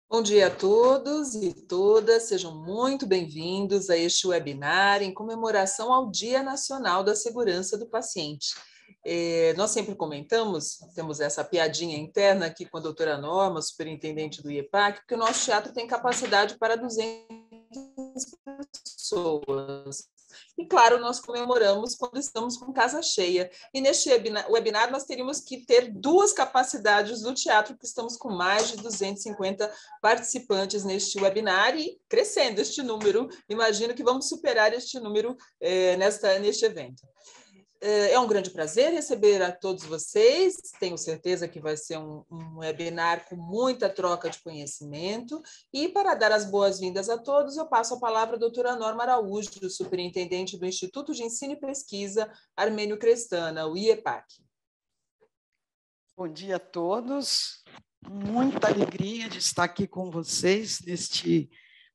Bom dia a todos e todas, sejam muito bem-vindos a este webinar em comemoração ao Dia Nacional da Segurança do Paciente. Nós sempre comentamos, temos essa piadinha interna aqui com a doutora Norma, superintendente do IEPAC, que o nosso teatro tem capacidade para 200 pessoas. E, claro, nós comemoramos quando estamos com casa cheia. E neste webinar nós teríamos que ter duas capacidades do teatro, porque estamos com mais de 250 participantes neste webinar e crescendo este número. Imagino que vamos superar este número neste evento. É um grande prazer receber a todos vocês. Tenho certeza que vai ser um webinar com muita troca de conhecimento. E para dar as boas-vindas a todos, eu passo a palavra à doutora Norma Araújo, superintendente do Instituto de Ensino e Pesquisa Armênio Crestana, o IEPAC. Bom dia a todos. Muita alegria de estar aqui com vocês neste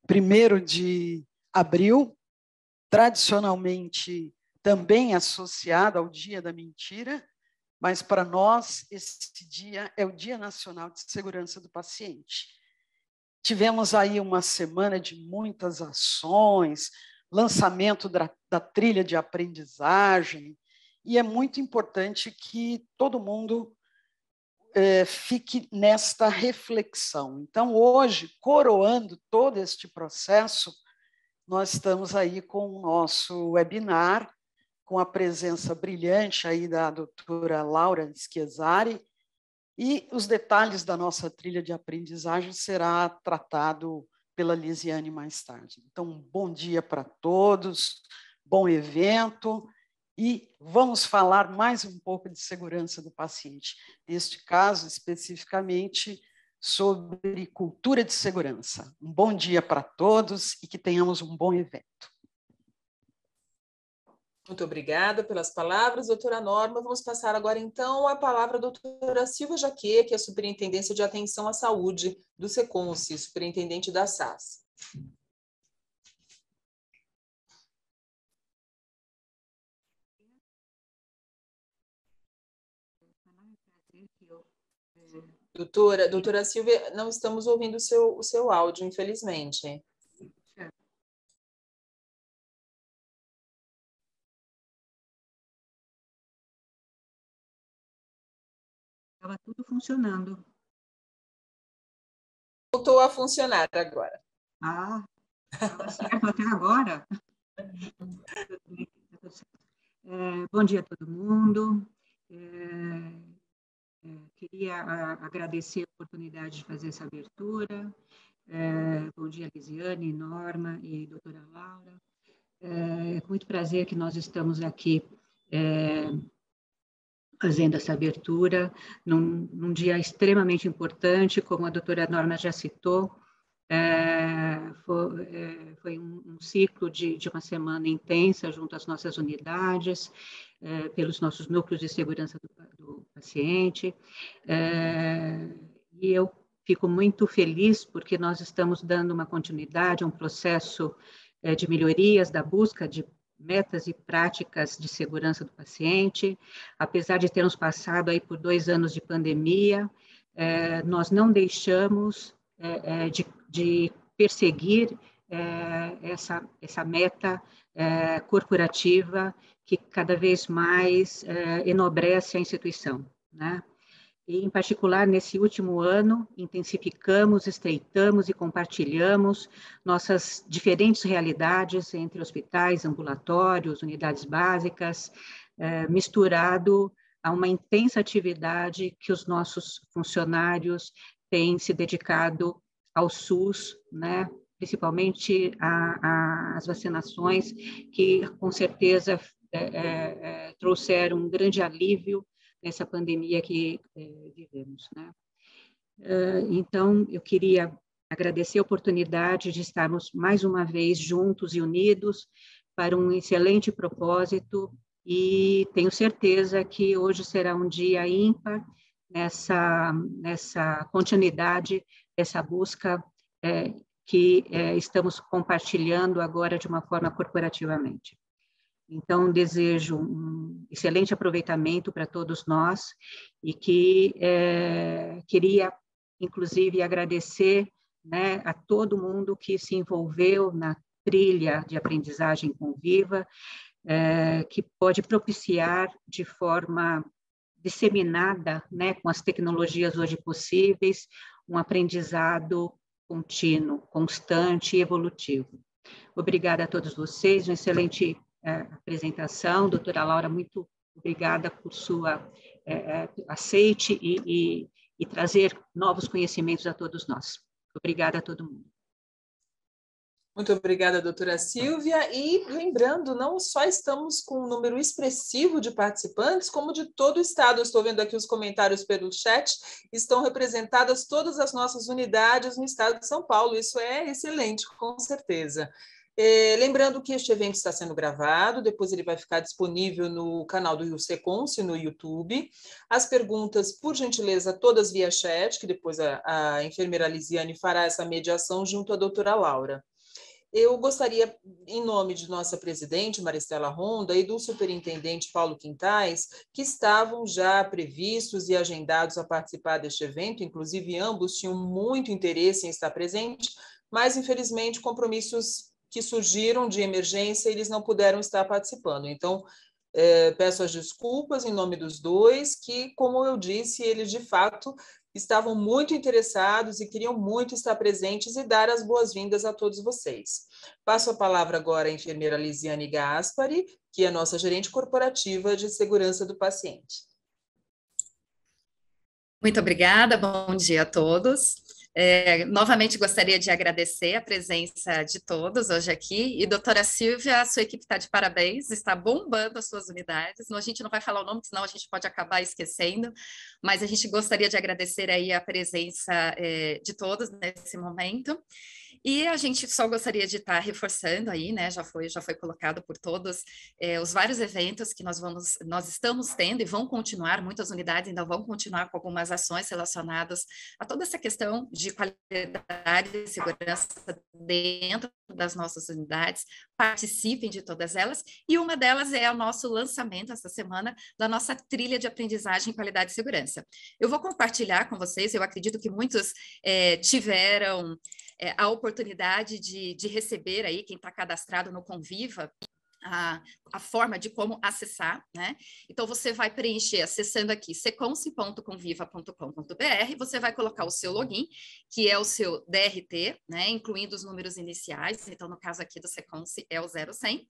1º de abril, tradicionalmente também associado ao Dia da Mentira, mas para nós esse dia é o Dia Nacional de Segurança do Paciente. Tivemos aí uma semana de muitas ações, lançamento da trilha de aprendizagem, e é muito importante que todo mundo fique nesta reflexão. Então, hoje, coroando todo este processo, nós estamos aí com o nosso webinar, com a presença brilhante aí da doutora Laura Schiesari, e os detalhes da nossa trilha de aprendizagem será tratado pela Lisiane mais tarde. Então, bom dia para todos, bom evento, e vamos falar mais um pouco de segurança do paciente, neste caso, especificamente, sobre cultura de segurança. Um bom dia para todos e que tenhamos um bom evento. Muito obrigada pelas palavras, doutora Norma. Vamos passar agora, então, a palavra à doutora Silvia Jaquet, que é a Superintendência de Atenção à Saúde do SECONSE, superintendente da SAS. Doutora Silvia, não estamos ouvindo o seu áudio, infelizmente. Estava tudo funcionando. Voltou a funcionar agora. Ah, estava certo até agora. Bom dia a todo mundo. Queria agradecer a oportunidade de fazer essa abertura. Bom dia, Lisiane, Norma e doutora Laura. É com muito prazer que nós estamos aqui fazendo essa abertura, num dia extremamente importante, como a doutora Norma já citou, foi um ciclo de uma semana intensa junto às nossas unidades, pelos nossos núcleos de segurança do paciente, e eu fico muito feliz porque nós estamos dando uma continuidade a um processo de melhorias da busca de metas e práticas de segurança do paciente. Apesar de termos passado aí por 2 anos de pandemia, nós não deixamos de perseguir essa meta corporativa que cada vez mais enobrece a instituição, né? E, em particular, nesse último ano, intensificamos, estreitamos e compartilhamos nossas diferentes realidades entre hospitais, ambulatórios, unidades básicas, misturado a uma intensa atividade que os nossos funcionários têm se dedicado ao SUS, né? Principalmente às vacinações, que, com certeza, trouxeram um grande alívio nessa pandemia que vivemos, né? Então, eu queria agradecer a oportunidade de estarmos mais uma vez juntos e unidos para um excelente propósito, e tenho certeza que hoje será um dia ímpar nessa continuidade dessa busca que estamos compartilhando agora de uma forma corporativamente. Então, desejo um excelente aproveitamento para todos nós e que queria, inclusive, agradecer né, a todo mundo que se envolveu na trilha de aprendizagem com Viva, que pode propiciar de forma disseminada, né, com as tecnologias hoje possíveis, um aprendizado contínuo, constante e evolutivo. Obrigada a todos vocês, uma excelente apresentação. Doutora Laura, muito obrigada por sua aceite e trazer novos conhecimentos a todos nós. Obrigada a todo mundo. Muito obrigada, doutora Silvia. E lembrando, não só estamos com um número expressivo de participantes, como de todo o estado. Eu estou vendo aqui os comentários pelo chat, estão representadas todas as nossas unidades no estado de São Paulo. Isso é excelente, com certeza. Lembrando que este evento está sendo gravado, depois ele vai ficar disponível no canal do Seconce, no YouTube. As perguntas, por gentileza, todas via chat, que depois a enfermeira Lisiane fará essa mediação junto à doutora Laura. Eu gostaria, em nome de nossa presidente, Maristela Ronda, e do superintendente Paulo Quintais, que estavam já previstos e agendados a participar deste evento, inclusive ambos tinham muito interesse em estar presentes, mas, infelizmente, compromissos que surgiram de emergência, eles não puderam estar participando. Então, peço as desculpas em nome dos dois, que, como eu disse, eles, de fato, estavam muito interessados e queriam muito estar presentes e dar as boas-vindas a todos vocês. Passo a palavra agora à enfermeira Lisiane Gaspari, que é a nossa gerente corporativa de segurança do paciente. Muito obrigada, bom dia a todos. Novamente gostaria de agradecer a presença de todos hoje aqui, e doutora Silvia, a sua equipe está de parabéns, está bombando as suas unidades. A gente não vai falar o nome, senão a gente pode acabar esquecendo, mas a gente gostaria de agradecer aí a presença de todos nesse momento. E a gente só gostaria de estar reforçando aí, né, já foi colocado por todos, os vários eventos que nós estamos tendo e vão continuar, muitas unidades ainda vão continuar com algumas ações relacionadas a toda essa questão de qualidade e segurança dentro das nossas unidades. Participem de todas elas, e uma delas é o nosso lançamento essa semana da nossa trilha de aprendizagem, qualidade e segurança. Eu vou compartilhar com vocês, eu acredito que muitos tiveram a oportunidade de receber aí, quem está cadastrado no Conviva, a forma de como acessar, né? Então, você vai preencher acessando aqui seconce.conviva.com.br, você vai colocar o seu login, que é o seu DRT, né? Incluindo os números iniciais, então, no caso aqui do Seconce é o 0100.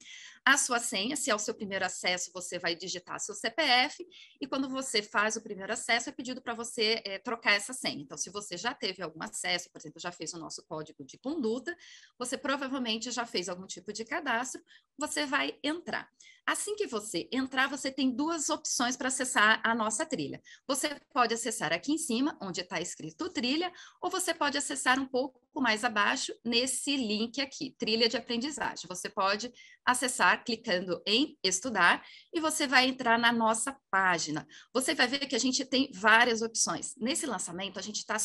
A sua senha, se é o seu primeiro acesso, você vai digitar seu CPF, e quando você faz o primeiro acesso, é pedido para você trocar essa senha. Então, se você já teve algum acesso, por exemplo, já fez o nosso código de conduta, você provavelmente já fez algum tipo de cadastro, você vai entrar. Assim que você entrar, você tem duas opções para acessar a nossa trilha. Você pode acessar aqui em cima, onde está escrito trilha, ou você pode acessar um pouco mais abaixo, nesse link aqui, trilha de aprendizagem. Você pode acessar clicando em estudar, e você vai entrar na nossa página. Você vai ver que a gente tem várias opções. Nesse lançamento, a gente está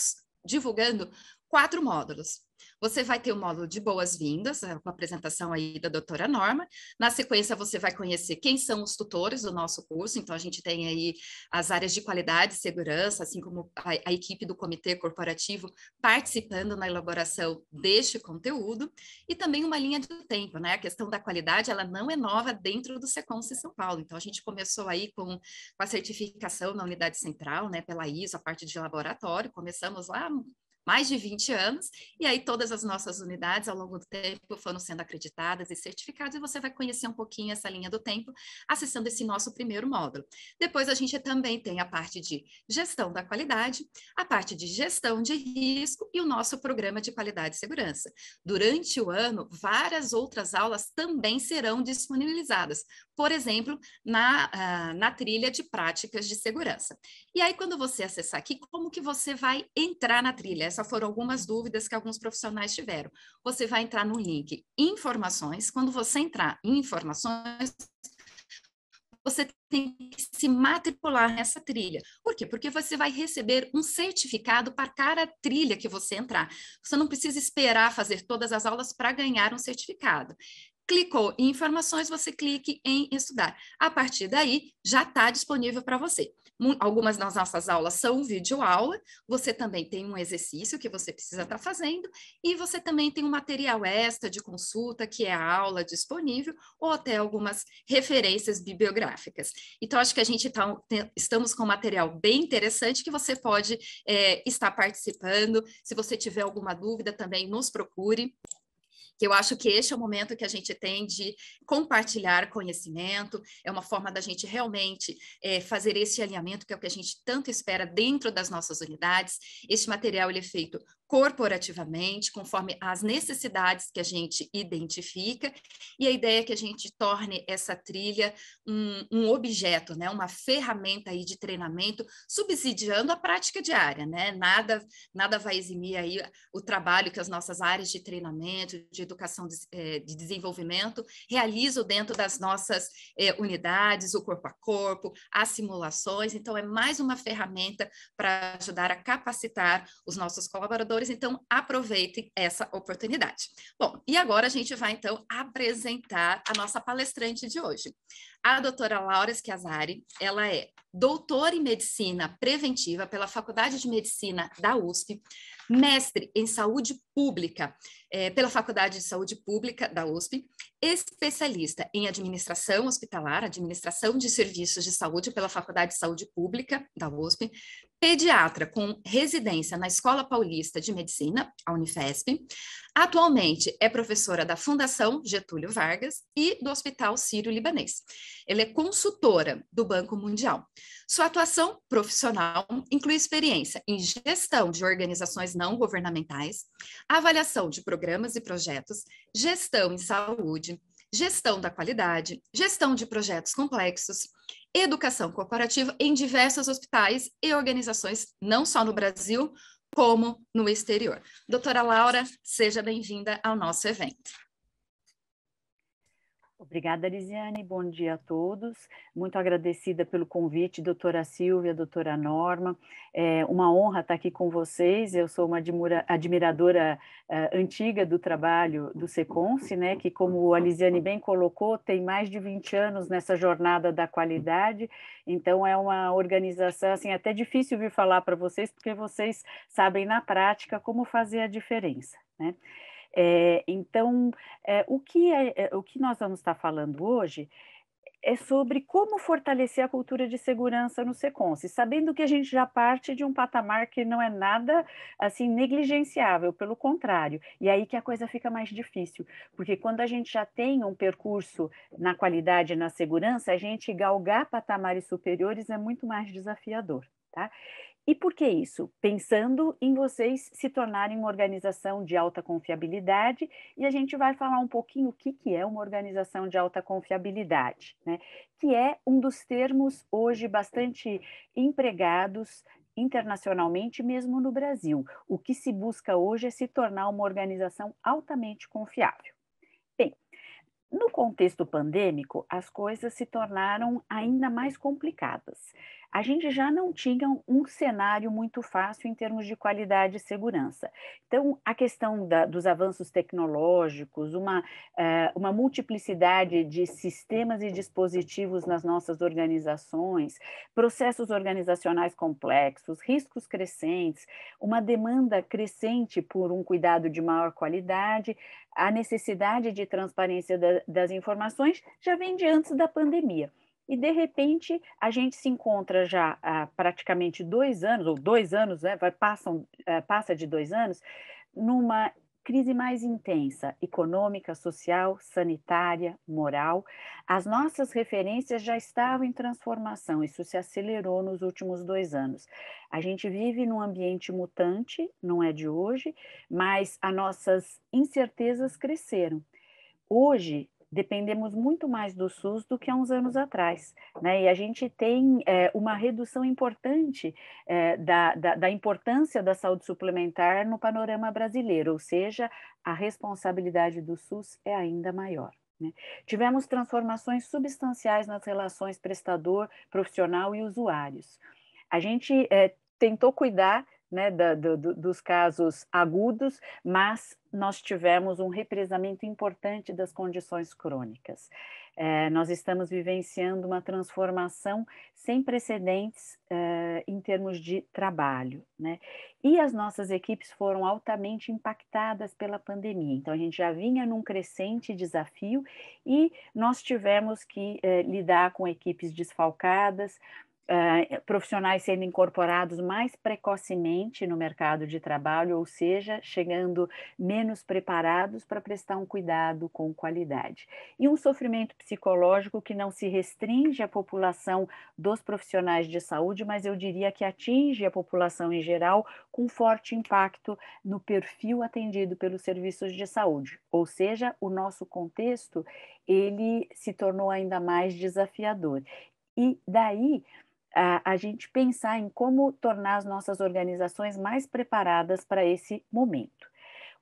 divulgando 4 módulos. Você vai ter o módulo de boas-vindas, com a apresentação aí da doutora Norma. Na sequência, você vai conhecer quem são os tutores do nosso curso. Então, a gente tem aí as áreas de qualidade e segurança, assim como a equipe do comitê corporativo participando na elaboração deste conteúdo. E também uma linha do tempo, né? A questão da qualidade, ela não é nova dentro do Seconce São Paulo. Então, a gente começou aí com a certificação na unidade central, né? Pela ISO, a parte de laboratório. Começamos lá mais de 20 anos, e aí todas as nossas unidades ao longo do tempo foram sendo acreditadas e certificadas, e você vai conhecer um pouquinho essa linha do tempo acessando esse nosso primeiro módulo. Depois a gente também tem a parte de gestão da qualidade, a parte de gestão de risco e o nosso programa de qualidade e segurança. Durante o ano, várias outras aulas também serão disponibilizadas, por exemplo, na trilha de práticas de segurança. E aí, quando você acessar aqui, como que você vai entrar na trilha? Essas foram algumas dúvidas que alguns profissionais tiveram. Você vai entrar no link Informações. Quando você entrar em Informações, você tem que se matricular nessa trilha. Por quê? Porque você vai receber um certificado para cada trilha que você entrar. Você não precisa esperar fazer todas as aulas para ganhar um certificado. Clicou em Informações, você clique em Estudar. A partir daí, já está disponível para você. Algumas das nossas aulas são videoaula, você também tem um exercício que você precisa estar fazendo, e você também tem um material extra de consulta, que é a aula disponível, ou até algumas referências bibliográficas. Então, acho que a gente estamos com um material bem interessante que você pode estar participando. Se você tiver alguma dúvida, também nos procure, que eu acho que este é o momento que a gente tem de compartilhar conhecimento, é uma forma da gente realmente fazer esse alinhamento, que é o que a gente tanto espera dentro das nossas unidades. Este material ele é feito corporativamente, conforme as necessidades que a gente identifica, e a ideia é que a gente torne essa trilha um objeto, né, uma ferramenta aí de treinamento, subsidiando a prática diária, né? Nada vai eximir aí o trabalho que as nossas áreas de treinamento, de educação de desenvolvimento realizam dentro das nossas unidades, o corpo a corpo, as simulações. Então, é mais uma ferramenta para ajudar a capacitar os nossos colaboradores. Então, aproveitem essa oportunidade. Bom, e agora a gente vai, então, apresentar a nossa palestrante de hoje. A doutora Laura Schiazzari, ela é doutora em Medicina Preventiva pela Faculdade de Medicina da USP, mestre em Saúde Pública pela Faculdade de Saúde Pública da USP, especialista em Administração Hospitalar, Administração de Serviços de Saúde pela Faculdade de Saúde Pública da USP, pediatra com residência na Escola Paulista de Medicina, a Unifesp. Atualmente é professora da Fundação Getúlio Vargas e do Hospital Sírio-Libanês. Ela é consultora do Banco Mundial. Sua atuação profissional inclui experiência em gestão de organizações não governamentais, avaliação de programas e projetos, gestão em saúde, gestão da qualidade, gestão de projetos complexos, educação corporativa em diversos hospitais e organizações, não só no Brasil, como no exterior. Doutora Laura, seja bem-vinda ao nosso evento. Obrigada, Lisiane. Bom dia a todos. Muito agradecida pelo convite, doutora Silvia, doutora Norma. É uma honra estar aqui com vocês. Eu sou uma admiradora antiga do trabalho do SECONSE, né, que, como a Lisiane bem colocou, tem mais de 20 anos nessa jornada da qualidade. Então, é uma organização, assim, até difícil vir falar para vocês, porque vocês sabem na prática como fazer a diferença, né? Então, o que nós vamos estar falando hoje é sobre como fortalecer a cultura de segurança no SECONSE, sabendo que a gente já parte de um patamar que não é nada assim negligenciável, pelo contrário, e aí que a coisa fica mais difícil, porque quando a gente já tem um percurso na qualidade e na segurança, a gente galgar patamares superiores é muito mais desafiador, tá? E por que isso? Pensando em vocês se tornarem uma organização de alta confiabilidade, e a gente vai falar um pouquinho o que é uma organização de alta confiabilidade, né? Que é um dos termos hoje bastante empregados internacionalmente, mesmo no Brasil. O que se busca hoje é se tornar uma organização altamente confiável. Bem, no contexto pandêmico, as coisas se tornaram ainda mais complicadas. A gente já não tinha um cenário muito fácil em termos de qualidade e segurança. Então, a questão dos avanços tecnológicos, uma multiplicidade de sistemas e dispositivos nas nossas organizações, processos organizacionais complexos, riscos crescentes, uma demanda crescente por um cuidado de maior qualidade, a necessidade de transparência das informações já vem de antes da pandemia. E, de repente, a gente se encontra já há praticamente 2 anos, ou 2 anos, né, passa de 2 anos, numa crise mais intensa, econômica, social, sanitária, moral. As nossas referências já estavam em transformação, isso se acelerou nos últimos 2 anos. A gente vive num ambiente mutante, não é de hoje, mas as nossas incertezas cresceram. Hoje, dependemos muito mais do SUS do que há uns anos atrás, né? E a gente tem uma redução importante da importância da saúde suplementar no panorama brasileiro, ou seja, a responsabilidade do SUS é ainda maior, né? Tivemos transformações substanciais nas relações prestador, profissional e usuários. A gente tentou cuidar né, dos casos agudos, mas nós tivemos um represamento importante das condições crônicas. Nós estamos vivenciando uma transformação sem precedentes em termos de trabalho, né? E as nossas equipes foram altamente impactadas pela pandemia. Então, a gente já vinha num crescente desafio e nós tivemos que lidar com equipes desfalcadas, profissionais sendo incorporados mais precocemente no mercado de trabalho, ou seja, chegando menos preparados para prestar um cuidado com qualidade. E um sofrimento psicológico que não se restringe à população dos profissionais de saúde, mas eu diria que atinge a população em geral, com forte impacto no perfil atendido pelos serviços de saúde. Ou seja, o nosso contexto, ele se tornou ainda mais desafiador. E daí a gente pensar em como tornar as nossas organizações mais preparadas para esse momento.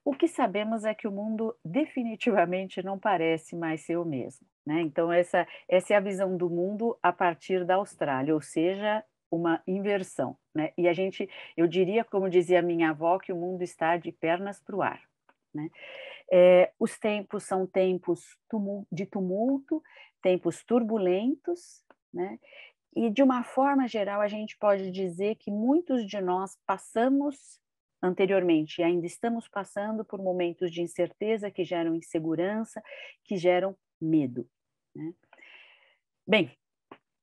O que sabemos é que o mundo definitivamente não parece mais ser o mesmo, né? Então, essa é a visão do mundo a partir da Austrália, ou seja, uma inversão, né? E eu diria, como dizia minha avó, que o mundo está de pernas para o ar, né? Os tempos são tempos de tumulto, tempos turbulentos, né? E, de uma forma geral, a gente pode dizer que muitos de nós passamos anteriormente e ainda estamos passando por momentos de incerteza que geram insegurança, que geram medo, né? Bem,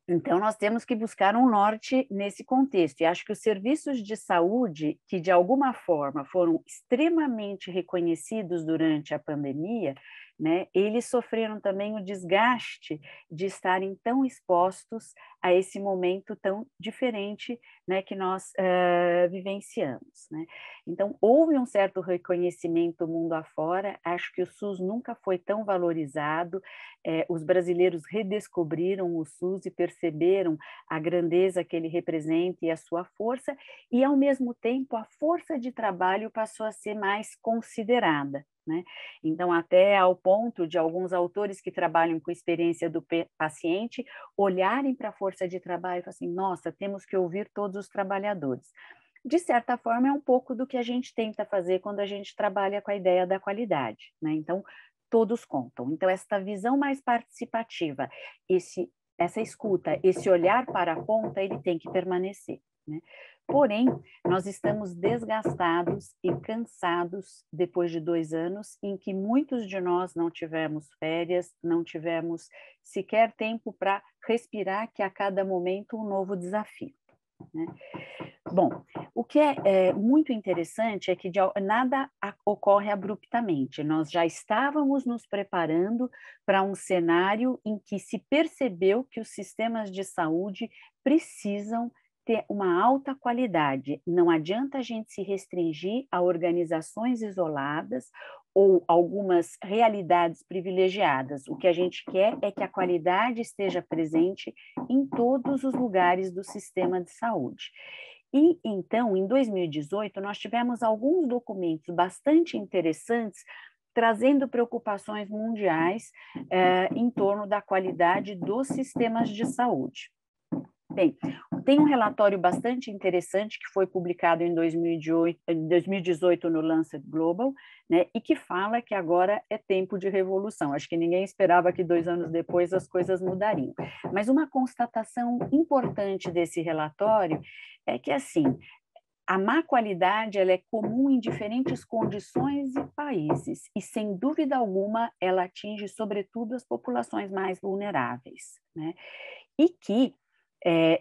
então nós temos que buscar um norte nesse contexto, e acho que os serviços de saúde, que de alguma forma foram extremamente reconhecidos durante a pandemia, né, eles sofreram também o desgaste de estarem tão expostos a esse momento tão diferente, né, que nós vivenciamos, né? Então, houve um certo reconhecimento mundo afora, acho que o SUS nunca foi tão valorizado, os brasileiros redescobriram o SUS e perceberam a grandeza que ele representa e a sua força, e, ao mesmo tempo, a força de trabalho passou a ser mais considerada, né? Então, até ao ponto de alguns autores que trabalham com experiência do paciente olharem para a força de trabalho e falar assim, nossa, temos que ouvir todos os trabalhadores. De certa forma, é um pouco do que a gente tenta fazer quando a gente trabalha com a ideia da qualidade, né? Então, todos contam. Então, essa visão mais participativa, essa escuta, esse olhar para a ponta, ele tem que permanecer, né? Porém, nós estamos desgastados e cansados depois de 2 anos em que muitos de nós não tivemos férias, não tivemos sequer tempo para respirar, que a cada momento um novo desafio, né? Bom, o que é muito interessante é que nada ocorre abruptamente. Nós já estávamos nos preparando para um cenário em que se percebeu que os sistemas de saúde precisam ter uma alta qualidade. Não adianta a gente se restringir a organizações isoladas ou algumas realidades privilegiadas. O que a gente quer é que a qualidade esteja presente em todos os lugares do sistema de saúde. E, então, em 2018, nós tivemos alguns documentos bastante interessantes trazendo preocupações mundiais em torno da qualidade dos sistemas de saúde. Bem, tem um relatório bastante interessante que foi publicado em 2018 no Lancet Global, né, e que fala que agora é tempo de revolução. Acho que ninguém esperava que 2 anos depois as coisas mudariam. Mas uma constatação importante desse relatório é que, assim, a má qualidade ela é comum em diferentes condições e países, e, sem dúvida alguma, ela atinge, sobretudo, as populações mais vulneráveis, né? E que,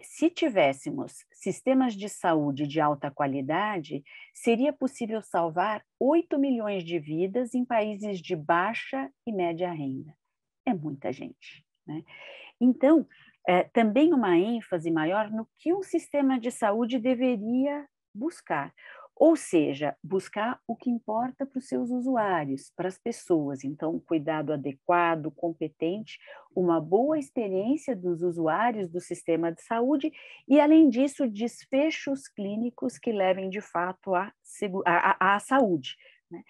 se tivéssemos sistemas de saúde de alta qualidade, seria possível salvar 8 milhões de vidas em países de baixa e média renda. É muita gente, né? Então, também uma ênfase maior no que um sistema de saúde deveria buscar. Ou seja, buscar o que importa para os seus usuários, para as pessoas. Então, cuidado adequado, competente, uma boa experiência dos usuários do sistema de saúde e, além disso, desfechos clínicos que levem, de fato, à saúde, né?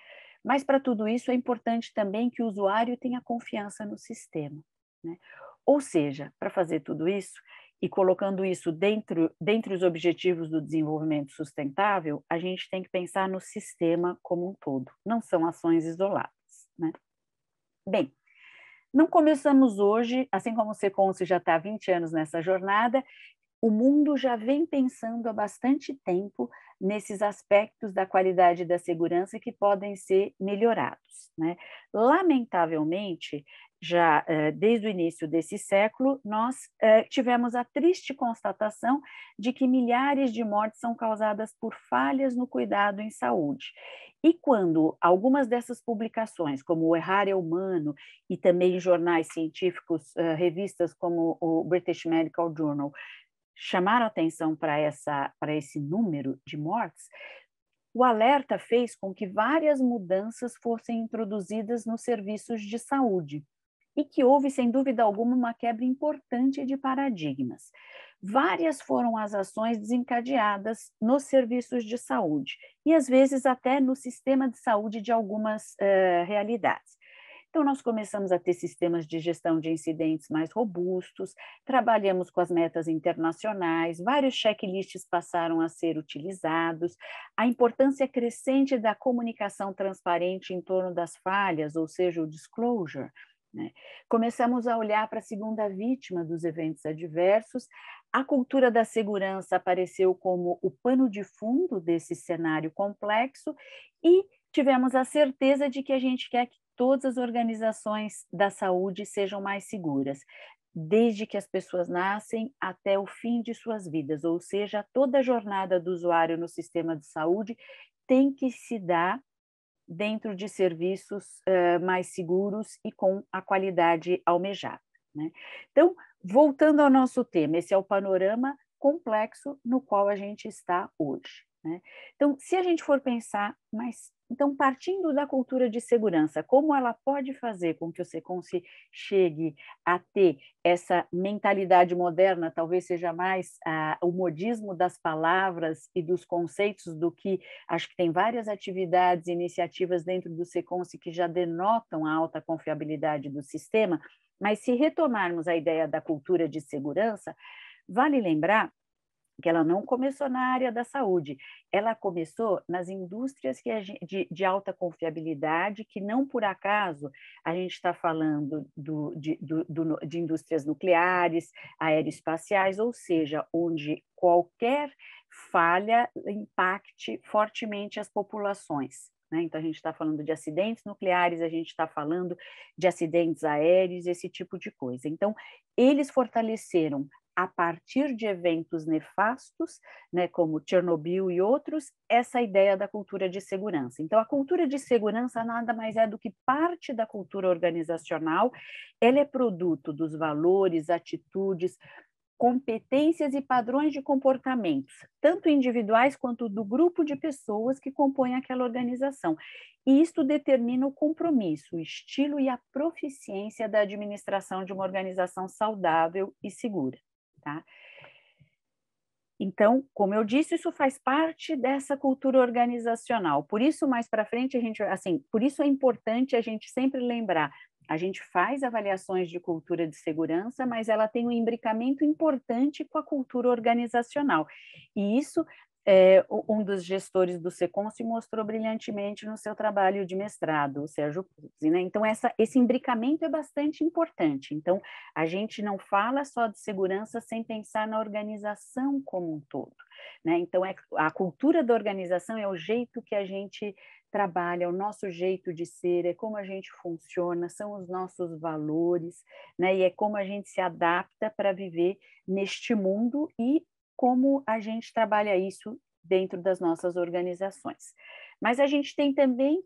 Mas, para tudo isso, é importante também que o usuário tenha confiança no sistema, né? Ou seja, para fazer tudo isso, e colocando isso dentre os objetivos do desenvolvimento sustentável, a gente tem que pensar no sistema como um todo, não são ações isoladas, né? Bem, não começamos hoje, assim como o Seconce já está há 20 anos nessa jornada, o mundo já vem pensando há bastante tempo nesses aspectos da qualidade e da segurança que podem ser melhorados, né? Lamentavelmente, já desde o início desse século, nós tivemos a triste constatação de que milhares de mortes são causadas por falhas no cuidado em saúde. E quando algumas dessas publicações, como o Errar é Humano, e também jornais científicos, revistas como o British Medical Journal, chamaram atenção para esse número de mortes, o alerta fez com que várias mudanças fossem introduzidas nos serviços de saúde e que houve, sem dúvida alguma, uma quebra importante de paradigmas. Várias foram as ações desencadeadas nos serviços de saúde e, às vezes, até no sistema de saúde de algumas realidades. Então, nós começamos a ter sistemas de gestão de incidentes mais robustos, trabalhamos com as metas internacionais, vários checklists passaram a ser utilizados, a importância crescente da comunicação transparente em torno das falhas, ou seja, o disclosure, né? Começamos a olhar para a segunda vítima dos eventos adversos, a cultura da segurança apareceu como o pano de fundo desse cenário complexo e tivemos a certeza de que a gente quer que todas as organizações da saúde sejam mais seguras, desde que as pessoas nascem até o fim de suas vidas, ou seja, toda a jornada do usuário no sistema de saúde tem que se dar dentro de serviços mais seguros e com a qualidade almejada, né? Então, voltando ao nosso tema, esse é o panorama complexo no qual a gente está hoje, né? Então, se a gente for pensar, então, partindo da cultura de segurança, como ela pode fazer com que o Seconce chegue a ter essa mentalidade moderna, talvez seja mais o modismo das palavras e dos conceitos do que, acho que tem várias atividades e iniciativas dentro do Seconce que já denotam a alta confiabilidade do sistema, mas se retomarmos a ideia da cultura de segurança, vale lembrar que ela não começou na área da saúde, ela começou nas indústrias de alta confiabilidade, que não por acaso a gente está falando de indústrias nucleares, aeroespaciais, ou seja, onde qualquer falha impacte fortemente as populações, né? Então, a gente está falando de acidentes nucleares, a gente está falando de acidentes aéreos, esse tipo de coisa. Então, eles fortaleceram a partir de eventos nefastos, né, como Chernobyl e outros, essa ideia da cultura de segurança. Então, a cultura de segurança nada mais é do que parte da cultura organizacional, ela é produto dos valores, atitudes, competências e padrões de comportamentos, tanto individuais quanto do grupo de pessoas que compõem aquela organização. E isto determina o compromisso, o estilo e a proficiência da administração de uma organização saudável e segura. Tá? Então, como eu disse, isso faz parte dessa cultura organizacional. Por isso, mais para frente, por isso é importante a gente sempre lembrar, a gente faz avaliações de cultura de segurança, mas ela tem um imbricamento importante com a cultura organizacional. E isso um dos gestores do Seconce mostrou brilhantemente no seu trabalho de mestrado, o Sérgio Puzzi, né? Então, esse imbricamento é bastante importante. Então, a gente não fala só de segurança sem pensar na organização como um todo, né? Então, a cultura da organização é o jeito que a gente trabalha, é o nosso jeito de ser, é como a gente funciona, são os nossos valores, né? E é como a gente se adapta para viver neste mundo e como a gente trabalha isso dentro das nossas organizações. Mas a gente tem também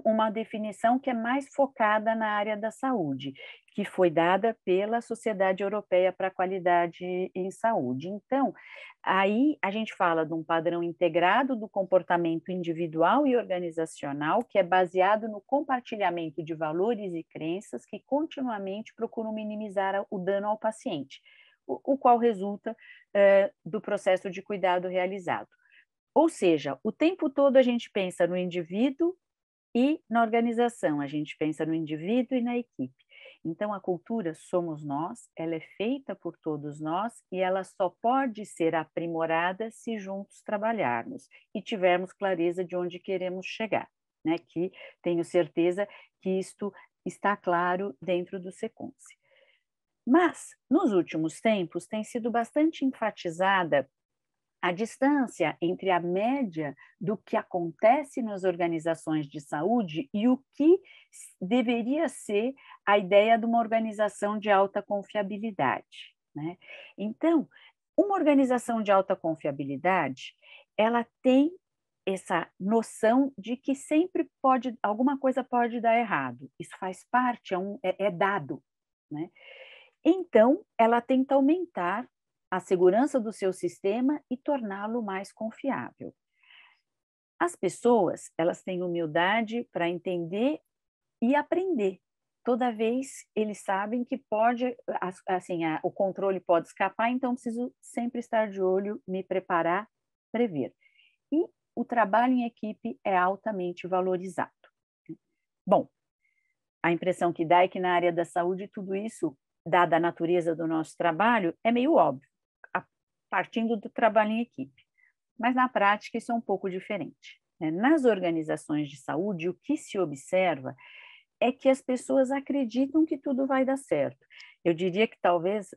uma definição que é mais focada na área da saúde, que foi dada pela Sociedade Europeia para a Qualidade em Saúde. Então, aí a gente fala de um padrão integrado do comportamento individual e organizacional, que é baseado no compartilhamento de valores e crenças que continuamente procuram minimizar o dano ao paciente, o qual resulta do processo de cuidado realizado. Ou seja, o tempo todo a gente pensa no indivíduo e na organização, a gente pensa no indivíduo e na equipe. Então, a cultura somos nós, ela é feita por todos nós e ela só pode ser aprimorada se juntos trabalharmos e tivermos clareza de onde queremos chegar, né? Que tenho certeza que isto está claro dentro do Seconce. Mas, nos últimos tempos, tem sido bastante enfatizada a distância entre a média do que acontece nas organizações de saúde e o que deveria ser a ideia de uma organização de alta confiabilidade, né? Então, uma organização de alta confiabilidade, ela tem essa noção de que sempre alguma coisa pode dar errado. Isso faz parte, é dado, né? Então, ela tenta aumentar a segurança do seu sistema e torná-lo mais confiável. As pessoas, elas têm humildade para entender e aprender. Toda vez eles sabem que pode, assim, o controle pode escapar, então preciso sempre estar de olho, me preparar, prever. E o trabalho em equipe é altamente valorizado. Bom, a impressão que dá é que na área da saúde tudo isso, dada a natureza do nosso trabalho, é meio óbvio, partindo do trabalho em equipe. Mas, na prática, isso é um pouco diferente, né? Nas organizações de saúde, o que se observa é que as pessoas acreditam que tudo vai dar certo. Eu diria que talvez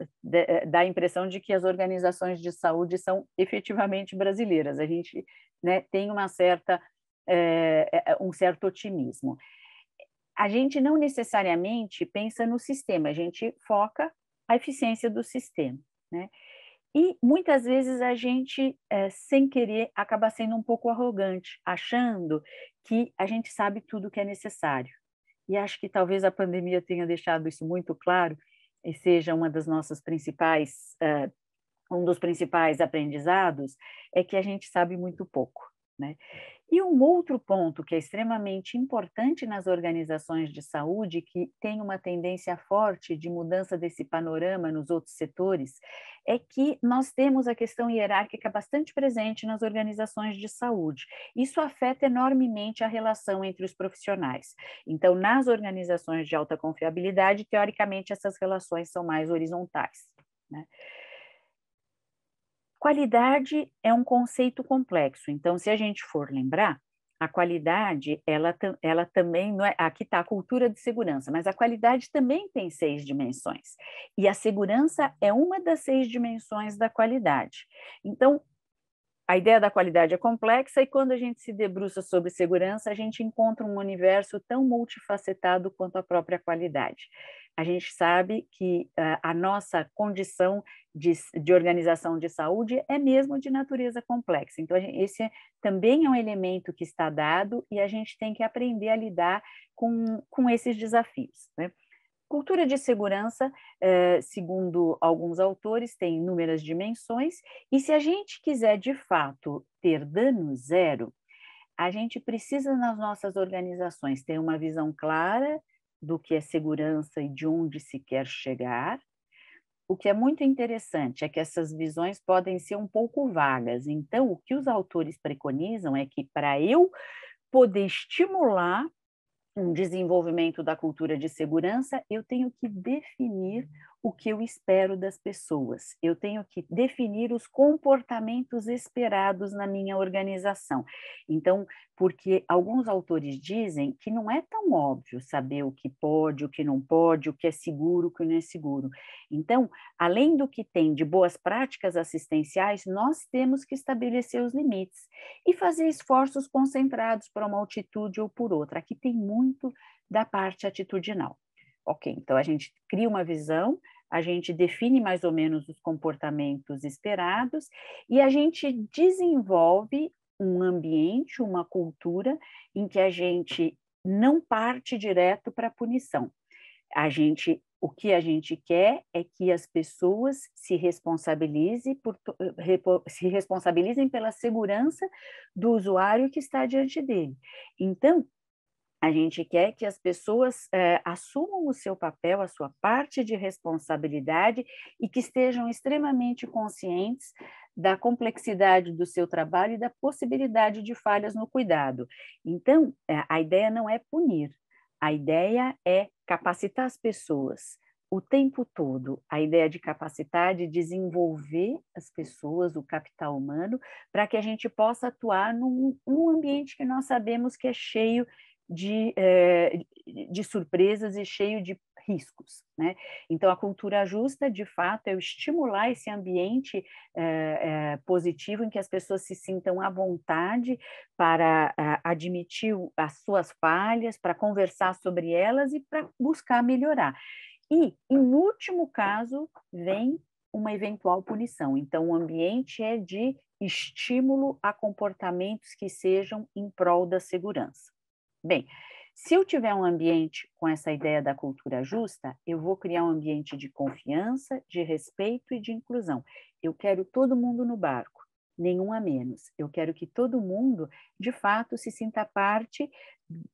dá a impressão de que as organizações de saúde são efetivamente brasileiras. A gente, né, tem um certo otimismo. A gente não necessariamente pensa no sistema, a gente foca a eficiência do sistema, né? E muitas vezes a gente, sem querer, acaba sendo um pouco arrogante, achando que a gente sabe tudo o que é necessário. E acho que talvez a pandemia tenha deixado isso muito claro e seja uma das nossas principais, um dos principais aprendizados, é que a gente sabe muito pouco, né? E um outro ponto que é extremamente importante nas organizações de saúde, que tem uma tendência forte de mudança desse panorama nos outros setores, é que nós temos a questão hierárquica bastante presente nas organizações de saúde. Isso afeta enormemente a relação entre os profissionais. Então, nas organizações de alta confiabilidade, teoricamente, essas relações são mais horizontais, né? Qualidade é um conceito complexo, então, se a gente for lembrar, a qualidade, ela também, não é, aqui está a cultura de segurança, mas a qualidade também tem 6 dimensões, e a segurança é uma das 6 dimensões da qualidade. Então, a ideia da qualidade é complexa e quando a gente se debruça sobre segurança, a gente encontra um universo tão multifacetado quanto a própria qualidade. A gente sabe que a nossa condição de organização de saúde é mesmo de natureza complexa. Então, esse também é um elemento que está dado e a gente tem que aprender a lidar com esses desafios, né? Cultura de segurança, segundo alguns autores, tem inúmeras dimensões, e se a gente quiser, de fato, ter dano zero, a gente precisa, nas nossas organizações, ter uma visão clara do que é segurança e de onde se quer chegar. O que é muito interessante é que essas visões podem ser um pouco vagas. Então, o que os autores preconizam é que, para eu poder estimular um desenvolvimento da cultura de segurança, eu tenho que definir o que eu espero das pessoas, eu tenho que definir os comportamentos esperados na minha organização. Então, porque alguns autores dizem que não é tão óbvio saber o que pode, o que não pode, o que é seguro, o que não é seguro. Então, além do que tem de boas práticas assistenciais, nós temos que estabelecer os limites e fazer esforços concentrados para uma atitude ou por outra. Aqui tem muito da parte atitudinal. Ok, então a gente cria uma visão, a gente define mais ou menos os comportamentos esperados e a gente desenvolve um ambiente, uma cultura em que a gente não parte direto para a punição. O que a gente quer é que as pessoas se responsabilizem pela segurança do usuário que está diante dele. Então, a gente quer que as pessoas assumam o seu papel, a sua parte de responsabilidade e que estejam extremamente conscientes da complexidade do seu trabalho e da possibilidade de falhas no cuidado. Então, a ideia não é punir, a ideia é capacitar as pessoas o tempo todo, a ideia de capacitar, de desenvolver as pessoas, o capital humano, para que a gente possa atuar num ambiente que nós sabemos que é cheio de surpresas e cheio de riscos, né? Então, a cultura justa, de fato, é o estimular esse ambiente positivo em que as pessoas se sintam à vontade para admitir as suas falhas, para conversar sobre elas e para buscar melhorar. E, em último caso, vem uma eventual punição. Então, o ambiente é de estímulo a comportamentos que sejam em prol da segurança. Bem, se eu tiver um ambiente com essa ideia da cultura justa, eu vou criar um ambiente de confiança, de respeito e de inclusão. Eu quero todo mundo no barco, nenhum a menos. Eu quero que todo mundo, de fato, se sinta parte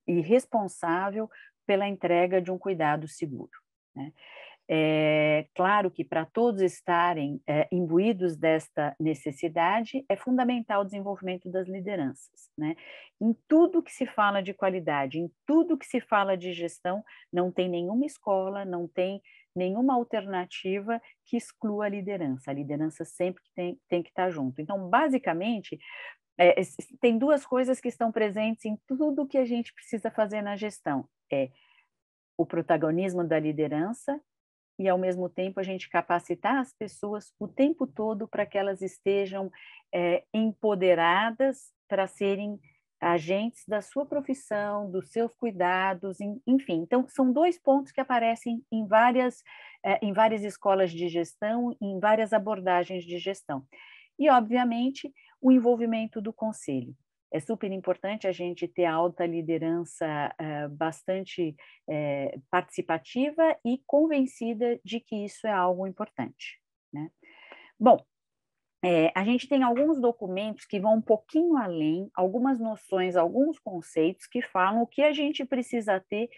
e responsável pela entrega de um cuidado seguro, né? É claro que para todos estarem imbuídos desta necessidade, é fundamental o desenvolvimento das lideranças, né? Em tudo que se fala de qualidade, em tudo que se fala de gestão, não tem nenhuma escola, não tem nenhuma alternativa que exclua a liderança. A liderança sempre tem que estar junto. Então, basicamente, tem duas coisas que estão presentes em tudo que a gente precisa fazer na gestão. É o protagonismo da liderança e, ao mesmo tempo, a gente capacitar as pessoas o tempo todo para que elas estejam empoderadas para serem agentes da sua profissão, dos seus cuidados, enfim. Então, são dois pontos que aparecem em várias escolas de gestão, em várias abordagens de gestão. E, obviamente, o envolvimento do conselho. É super importante a gente ter a alta liderança bastante participativa e convencida de que isso é algo importante, né? Bom, a gente tem alguns documentos que vão um pouquinho além, algumas noções, alguns conceitos que falam o que a gente precisa ter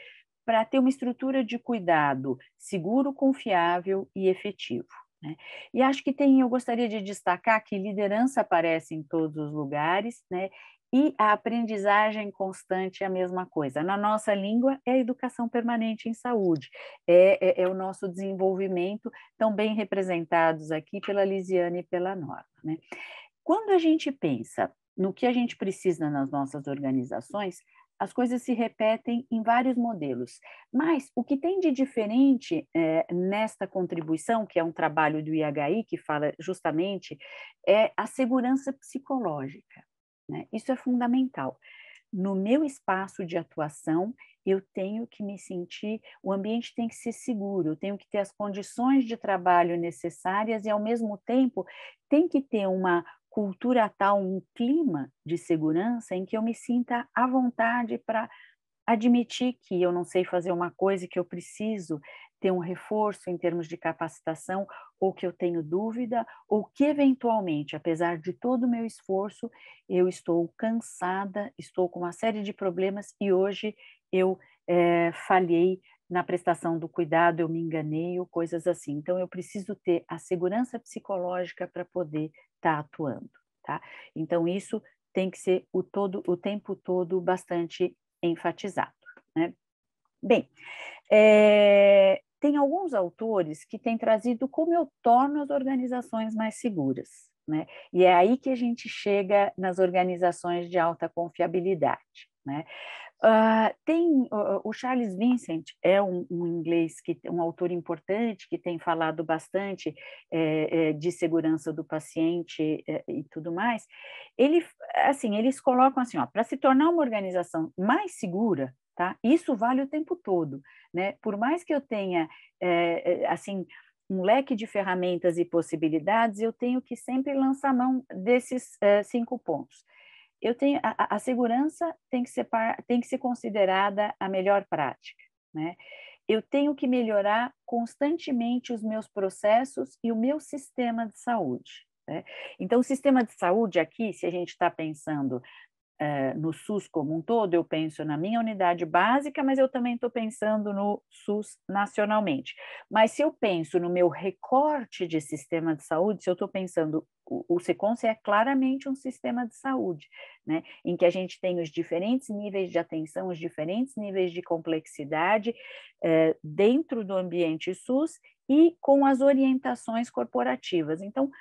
para ter uma estrutura de cuidado seguro, confiável e efetivo, né? E acho que eu gostaria de destacar que liderança aparece em todos os lugares, né? E a aprendizagem constante é a mesma coisa. Na nossa língua, é a educação permanente em saúde, é o nosso desenvolvimento, tão bem representados aqui pela Lisiane e pela Norma, né? Quando a gente pensa no que a gente precisa nas nossas organizações, as coisas se repetem em vários modelos. Mas o que tem de diferente nesta contribuição, que é um trabalho do IHI, que fala justamente, é a segurança psicológica, né? Isso é fundamental. No meu espaço de atuação, eu tenho que me sentir, o ambiente tem que ser seguro, eu tenho que ter as condições de trabalho necessárias e, ao mesmo tempo, tem que ter uma cultura tal, um clima de segurança em que eu me sinta à vontade para admitir que eu não sei fazer uma coisa e que eu preciso ter um reforço em termos de capacitação, ou que eu tenho dúvida, ou que, eventualmente, apesar de todo o meu esforço, eu estou cansada, estou com uma série de problemas e hoje eu falhei na prestação do cuidado, eu me enganei, ou coisas assim. Então, eu preciso ter a segurança psicológica para poder estar atuando, tá? Então, isso tem que ser o tempo todo bastante enfatizado, né? Bem, tem alguns autores que têm trazido como eu torno as organizações mais seguras, né? E é aí que a gente chega nas organizações de alta confiabilidade, né? Tem o Charles Vincent, é um inglês, um autor importante que tem falado bastante de segurança do paciente e tudo mais. Eles colocam assim, para se tornar uma organização mais segura, tá? Isso vale o tempo todo, né? Por mais que eu tenha assim um leque de ferramentas e possibilidades, eu tenho que sempre lançar mão desses 5 pontos. A segurança tem que ser considerada a melhor prática, né? Eu tenho que melhorar constantemente os meus processos e o meu sistema de saúde, né? Então, o sistema de saúde aqui, se a gente está pensando no SUS como um todo, eu penso na minha unidade básica, mas eu também estou pensando no SUS nacionalmente. Mas se eu penso no meu recorte de sistema de saúde, se eu estou pensando, o SECONS é claramente um sistema de saúde, né, em que a gente tem os diferentes níveis de atenção, os diferentes níveis de complexidade dentro do ambiente SUS e com as orientações corporativas. Então,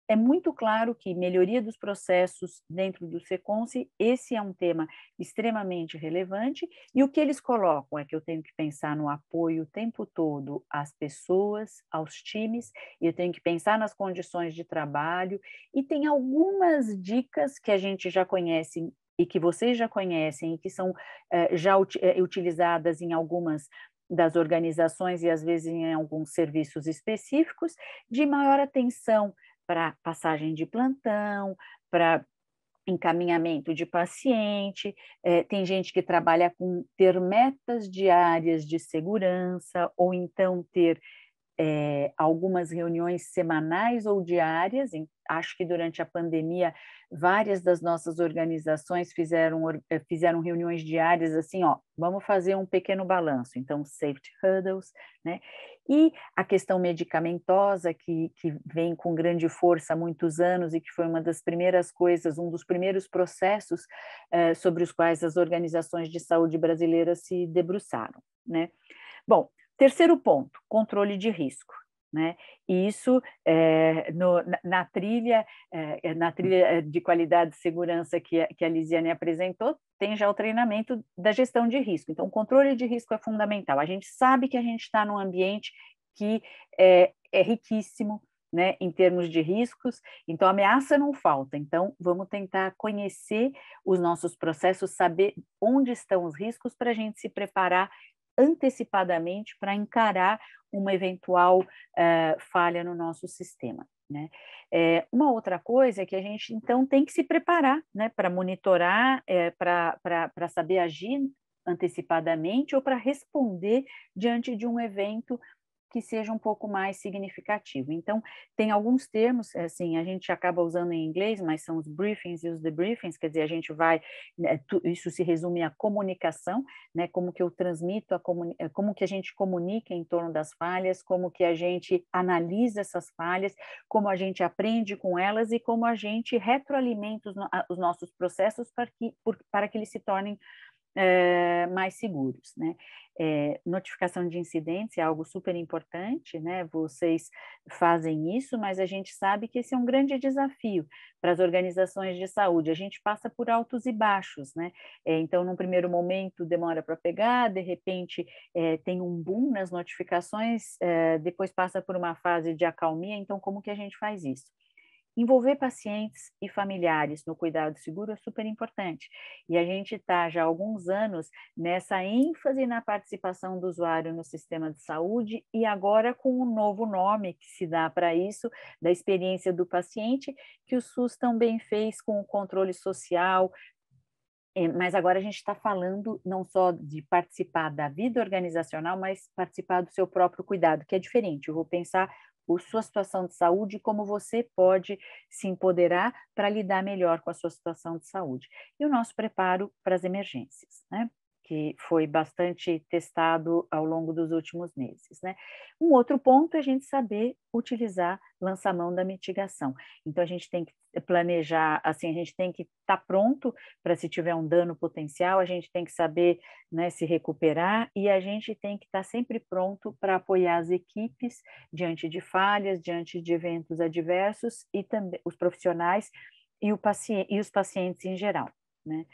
é muito claro que melhoria dos processos dentro do SECONS, esse é um tema extremamente relevante, e o que eles colocam é que eu tenho que pensar no apoio o tempo todo às pessoas, aos times, e eu tenho que pensar nas condições de trabalho, e tem algumas dicas que a gente já conhece e que vocês já conhecem, e que são já utilizadas em algumas das organizações e às vezes em alguns serviços específicos, de maior atenção para passagem de plantão, para encaminhamento de paciente, tem gente que trabalha com ter metas diárias de segurança, ou então ter algumas reuniões semanais ou diárias. Acho que durante a pandemia, várias das nossas organizações fizeram reuniões diárias, assim, ó, vamos fazer um pequeno balanço, então, safety hurdles, né? E a questão medicamentosa, que vem com grande força há muitos anos e que foi uma das primeiras coisas, um dos primeiros processos sobre os quais as organizações de saúde brasileiras se debruçaram, né? Bom, terceiro ponto, controle de risco, né? E isso, na trilha de qualidade e segurança que a Lisiane apresentou, tem já o treinamento da gestão de risco. Então, o controle de risco é fundamental. A gente sabe que a gente está num ambiente que é riquíssimo, né, em termos de riscos, então ameaça não falta. Então, vamos tentar conhecer os nossos processos, saber onde estão os riscos para a gente se preparar antecipadamente para encarar uma eventual falha no nosso sistema, né? Uma outra coisa é que a gente, então, tem que se preparar, né, para monitorar, para saber agir antecipadamente ou para responder diante de um evento que seja um pouco mais significativo. Então, tem alguns termos, assim, a gente acaba usando em inglês, mas são os briefings e os debriefings, quer dizer, a gente vai, né, isso se resume à comunicação, né, como que eu transmito, como que a gente comunica em torno das falhas, como que a gente analisa essas falhas, como a gente aprende com elas e como a gente retroalimenta os nossos processos para que eles se tornem mais seguros, né? Notificação de incidentes é algo super importante, né? Vocês fazem isso, mas a gente sabe que esse é um grande desafio para as organizações de saúde. A gente passa por altos e baixos, né? Então, num primeiro momento, demora para pegar, de repente tem um boom nas notificações, depois passa por uma fase de acalmia. Então, como que a gente faz isso? Envolver pacientes e familiares no cuidado seguro é super importante. E a gente está já há alguns anos nessa ênfase na participação do usuário no sistema de saúde, e agora com um novo nome que se dá para isso, da experiência do paciente, que o SUS também fez com o controle social. Mas agora a gente está falando não só de participar da vida organizacional, mas participar do seu próprio cuidado, que é diferente. Eu vou pensar a sua situação de saúde e como você pode se empoderar para lidar melhor com a sua situação de saúde. E o nosso preparo para as emergências, né? Que foi bastante testado ao longo dos últimos meses, né? Um outro ponto é a gente saber utilizar lança-mão da mitigação. Então, a gente tem que planejar, assim, a gente tem que estar pronto para se tiver um dano potencial, a gente tem que saber, né, se recuperar, e a gente tem que estar sempre pronto para apoiar as equipes diante de falhas, diante de eventos adversos, e também os profissionais e os pacientes em geral, né?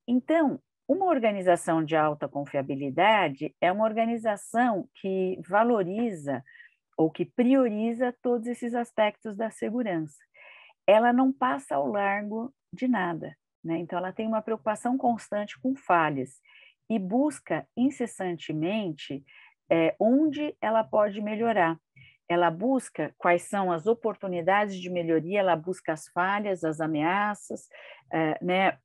Então, uma organização de alta confiabilidade é uma organização que valoriza ou que prioriza todos esses aspectos da segurança. Ela não passa ao largo de nada, né? Então, ela tem uma preocupação constante com falhas e busca incessantemente onde ela pode melhorar. Ela busca quais são as oportunidades de melhoria, ela busca as falhas, as ameaças, né?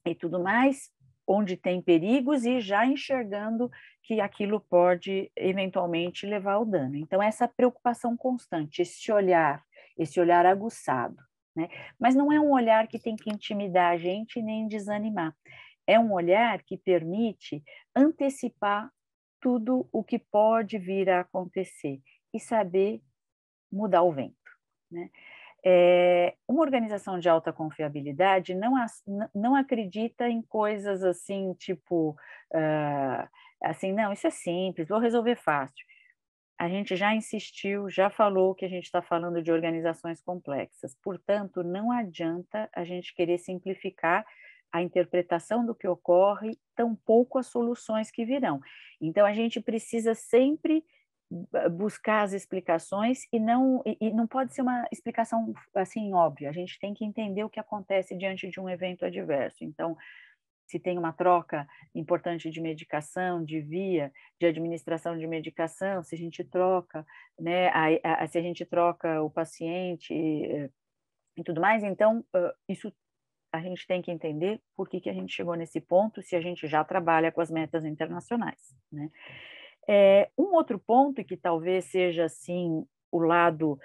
E tudo mais, onde tem perigos, e já enxergando que aquilo pode eventualmente levar ao dano. Então, essa preocupação constante, esse olhar aguçado, né? Mas não é um olhar que tem que intimidar a gente nem desanimar. É um olhar que permite antecipar tudo o que pode vir a acontecer e saber mudar o vento, né? Uma organização de alta confiabilidade não acredita em coisas assim, tipo, assim, não, isso é simples, vou resolver fácil. A gente já insistiu, já falou que a gente está falando de organizações complexas, portanto, não adianta a gente querer simplificar a interpretação do que ocorre, tampouco as soluções que virão. Então, a gente precisa sempre buscar as explicações e não pode ser uma explicação assim óbvia. A gente tem que entender o que acontece diante de um evento adverso. Então, se tem uma troca importante de medicação, de via, de administração de medicação, se a gente troca, né, se a gente troca o paciente e tudo mais, então isso a gente tem que entender por que a gente chegou nesse ponto, se a gente já trabalha com as metas internacionais, né? Um outro ponto, que talvez seja assim o lado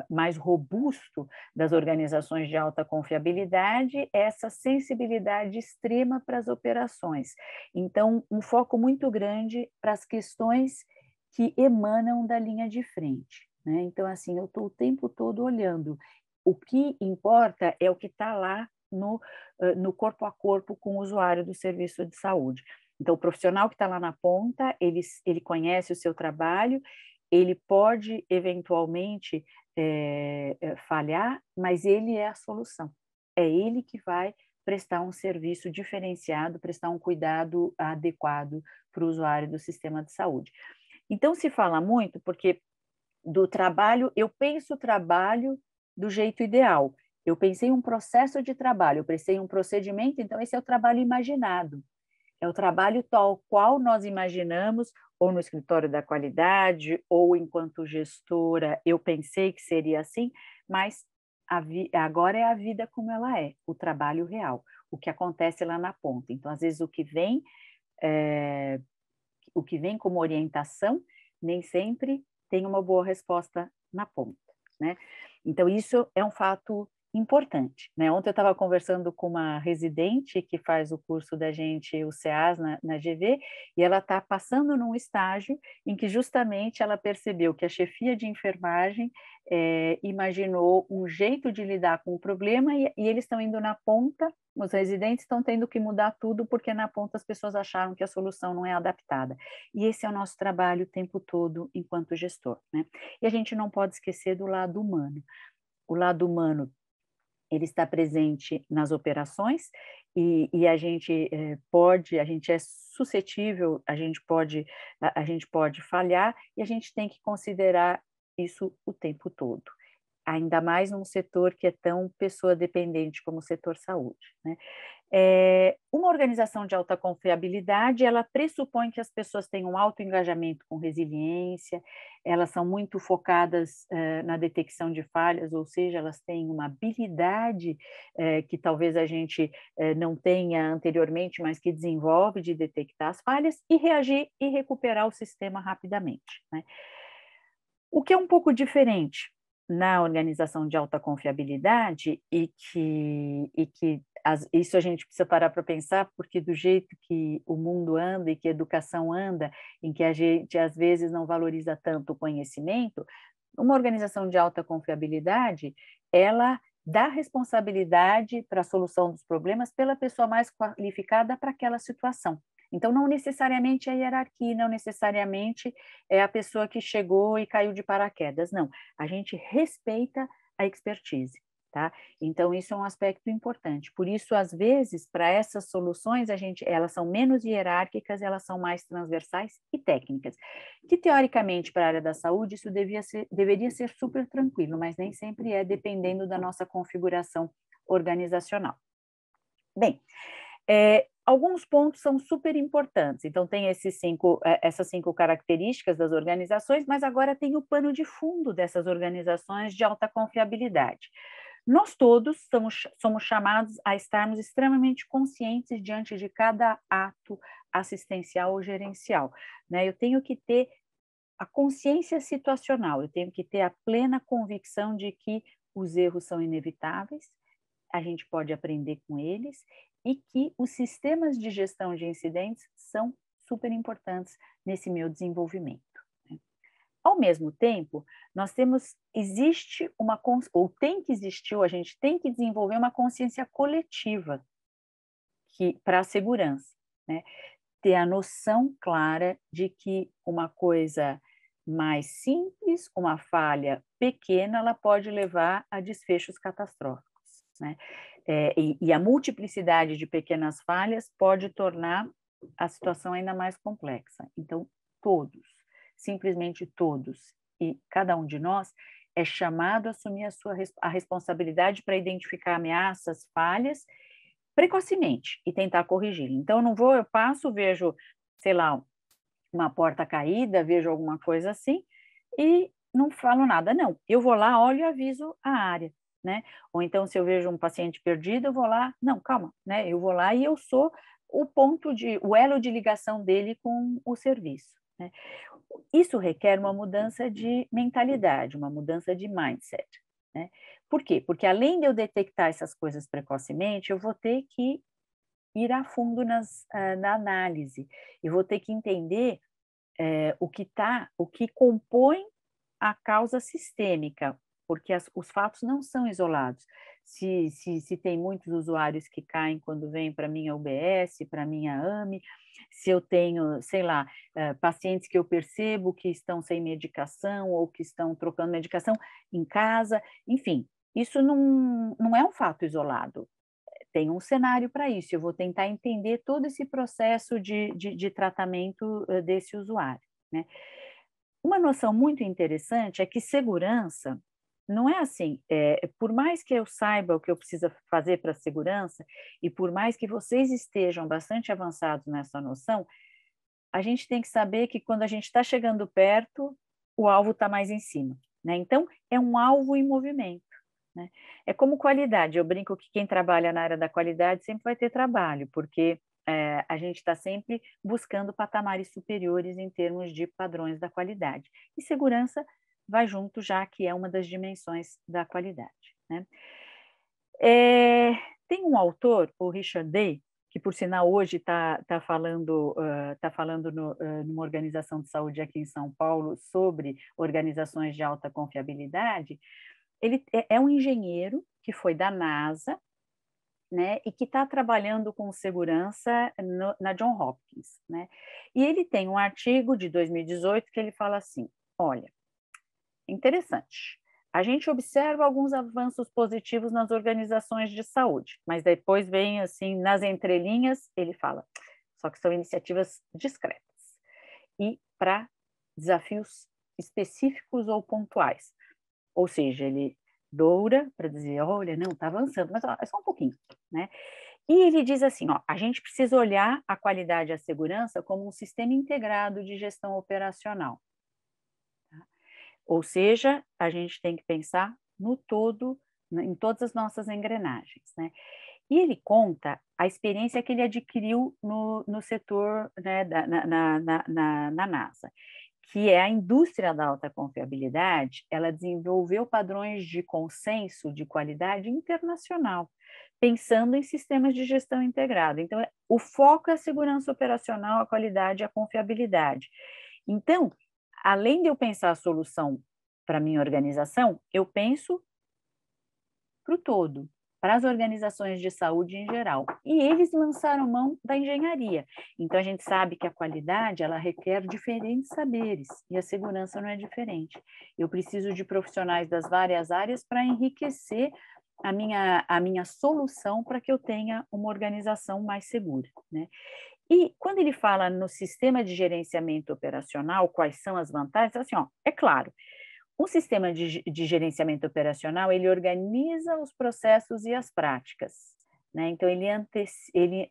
mais robusto das organizações de alta confiabilidade, é essa sensibilidade extrema para as operações. Então, um foco muito grande para as questões que emanam da linha de frente, né? Então, assim, eu estou o tempo todo olhando. O que importa é o que está lá no corpo a corpo com o usuário do serviço de saúde. Então, o profissional que está lá na ponta, ele conhece o seu trabalho, ele pode, eventualmente, falhar, mas ele é a solução. É ele que vai prestar um serviço diferenciado, prestar um cuidado adequado para o usuário do sistema de saúde. Então, se fala muito, porque do trabalho, eu penso o trabalho do jeito ideal. Eu pensei um processo de trabalho, eu pensei um procedimento, então esse é o trabalho imaginado. É o trabalho tal qual nós imaginamos, ou no escritório da qualidade, ou enquanto gestora, eu pensei que seria assim, mas agora é a vida como ela é, o trabalho real, o que acontece lá na ponta. Então, às vezes, o que vem como orientação, nem sempre tem uma boa resposta na ponta, né? Então, isso é um fato importante, né? Ontem eu estava conversando com uma residente que faz o curso da gente, o CEAS, na GV, e ela está passando num estágio em que justamente ela percebeu que a chefia de enfermagem imaginou um jeito de lidar com o problema e eles estão indo na ponta, os residentes estão tendo que mudar tudo porque na ponta as pessoas acharam que a solução não é adaptada. E esse é o nosso trabalho o tempo todo enquanto gestor, né? E a gente não pode esquecer do lado humano. O lado humano, ele está presente nas operações e a gente a gente é suscetível, a gente pode falhar e a gente tem que considerar isso o tempo todo. Ainda mais num setor que é tão pessoa dependente como o setor saúde, né? Uma organização de alta confiabilidade, ela pressupõe que as pessoas tenham um alto engajamento com resiliência, elas são muito focadas na detecção de falhas, ou seja, elas têm uma habilidade que talvez a gente não tenha anteriormente, mas que desenvolve de detectar as falhas e reagir e recuperar o sistema rapidamente, né? O que é um pouco diferente na organização de alta confiabilidade e que isso a gente precisa parar para pensar, porque do jeito que o mundo anda e que a educação anda, em que a gente às vezes não valoriza tanto o conhecimento, uma organização de alta confiabilidade, ela dá responsabilidade para a solução dos problemas pela pessoa mais qualificada para aquela situação. Então, não necessariamente é a hierarquia, não necessariamente é a pessoa que chegou e caiu de paraquedas, não. A gente respeita a expertise, tá? Então, isso é um aspecto importante. Por isso, às vezes, para essas soluções, elas são menos hierárquicas, elas são mais transversais e técnicas. Que, teoricamente, para a área da saúde, isso deveria ser super tranquilo, mas nem sempre é, dependendo da nossa configuração organizacional. Bem, alguns pontos são super importantes, então tem essas 5 características das organizações, mas agora tem o pano de fundo dessas organizações de alta confiabilidade. Nós todos somos chamados a estarmos extremamente conscientes diante de cada ato assistencial ou gerencial, né? Eu tenho que ter a consciência situacional, eu tenho que ter a plena convicção de que os erros são inevitáveis, a gente pode aprender com eles e que os sistemas de gestão de incidentes são super importantes nesse meu desenvolvimento. Ao mesmo tempo, existe uma, ou tem que existir, ou a gente tem que desenvolver uma consciência coletiva para a segurança, né? Ter a noção clara de que uma coisa mais simples, uma falha pequena, ela pode levar a desfechos catastróficos, né? E a multiplicidade de pequenas falhas pode tornar a situação ainda mais complexa. Então, todos, simplesmente todos, e cada um de nós é chamado a assumir a responsabilidade para identificar ameaças, falhas, precocemente e tentar corrigir. Então, eu passo, vejo, sei lá, uma porta caída, vejo alguma coisa assim e não falo nada, não. Eu vou lá, olho e aviso a área, né? Ou então, se eu vejo um paciente perdido, eu vou lá, não, calma, né? Eu vou lá e eu sou o elo de ligação dele com o serviço, né? Isso requer uma mudança de mentalidade, uma mudança de mindset, né? Por quê? Porque além de eu detectar essas coisas precocemente, eu vou ter que ir a fundo na análise, eu vou ter que entender o que compõe a causa sistêmica, porque os fatos não são isolados. Se tem muitos usuários que caem quando vêm para a minha UBS, para a minha AME, se eu tenho, sei lá, pacientes que eu percebo que estão sem medicação ou que estão trocando medicação em casa, enfim, isso não é um fato isolado. Tem um cenário para isso, eu vou tentar entender todo esse processo de tratamento desse usuário, né? Uma noção muito interessante é que segurança não é assim, por mais que eu saiba o que eu preciso fazer para a segurança, e por mais que vocês estejam bastante avançados nessa noção, a gente tem que saber que quando a gente está chegando perto, o alvo está mais em cima, né? Então, é um alvo em movimento, né? É como qualidade, eu brinco que quem trabalha na área da qualidade sempre vai ter trabalho, porque a gente está sempre buscando patamares superiores em termos de padrões da qualidade. E segurança vai junto, já que é uma das dimensões da qualidade, né? Tem um autor, o Richard Day, que por sinal hoje está falando numa organização de saúde aqui em São Paulo sobre organizações de alta confiabilidade. Ele é um engenheiro que foi da NASA, né, e que está trabalhando com segurança na Johns Hopkins, né? E ele tem um artigo de 2018 que ele fala assim, olha, interessante, a gente observa alguns avanços positivos nas organizações de saúde, mas depois vem assim, nas entrelinhas, ele fala, só que são iniciativas discretas e para desafios específicos ou pontuais, ou seja, ele doura para dizer, olha, não, está avançando, mas ó, é só um pouquinho, né? E ele diz assim, ó, a gente precisa olhar a qualidade e a segurança como um sistema integrado de gestão operacional. Tá? Ou seja, a gente tem que pensar no todo, em todas as nossas engrenagens, né? E ele conta a experiência que ele adquiriu no setor, né, na NASA, que é a indústria da alta confiabilidade. Ela desenvolveu padrões de consenso de qualidade internacional, pensando em sistemas de gestão integrada. Então, o foco é a segurança operacional, a qualidade e a confiabilidade. Então, além de eu pensar a solução para a minha organização, eu penso para o todo, para as organizações de saúde em geral. E eles lançaram mão da engenharia. Então, a gente sabe que a qualidade, ela requer diferentes saberes, e a segurança não é diferente. Eu preciso de profissionais das várias áreas para enriquecer a minha solução para que eu tenha uma organização mais segura, né? E quando ele fala no sistema de gerenciamento operacional, quais são as vantagens, assim, ó, é claro, um sistema de gerenciamento operacional, ele organiza os processos e as práticas, né? Então, ele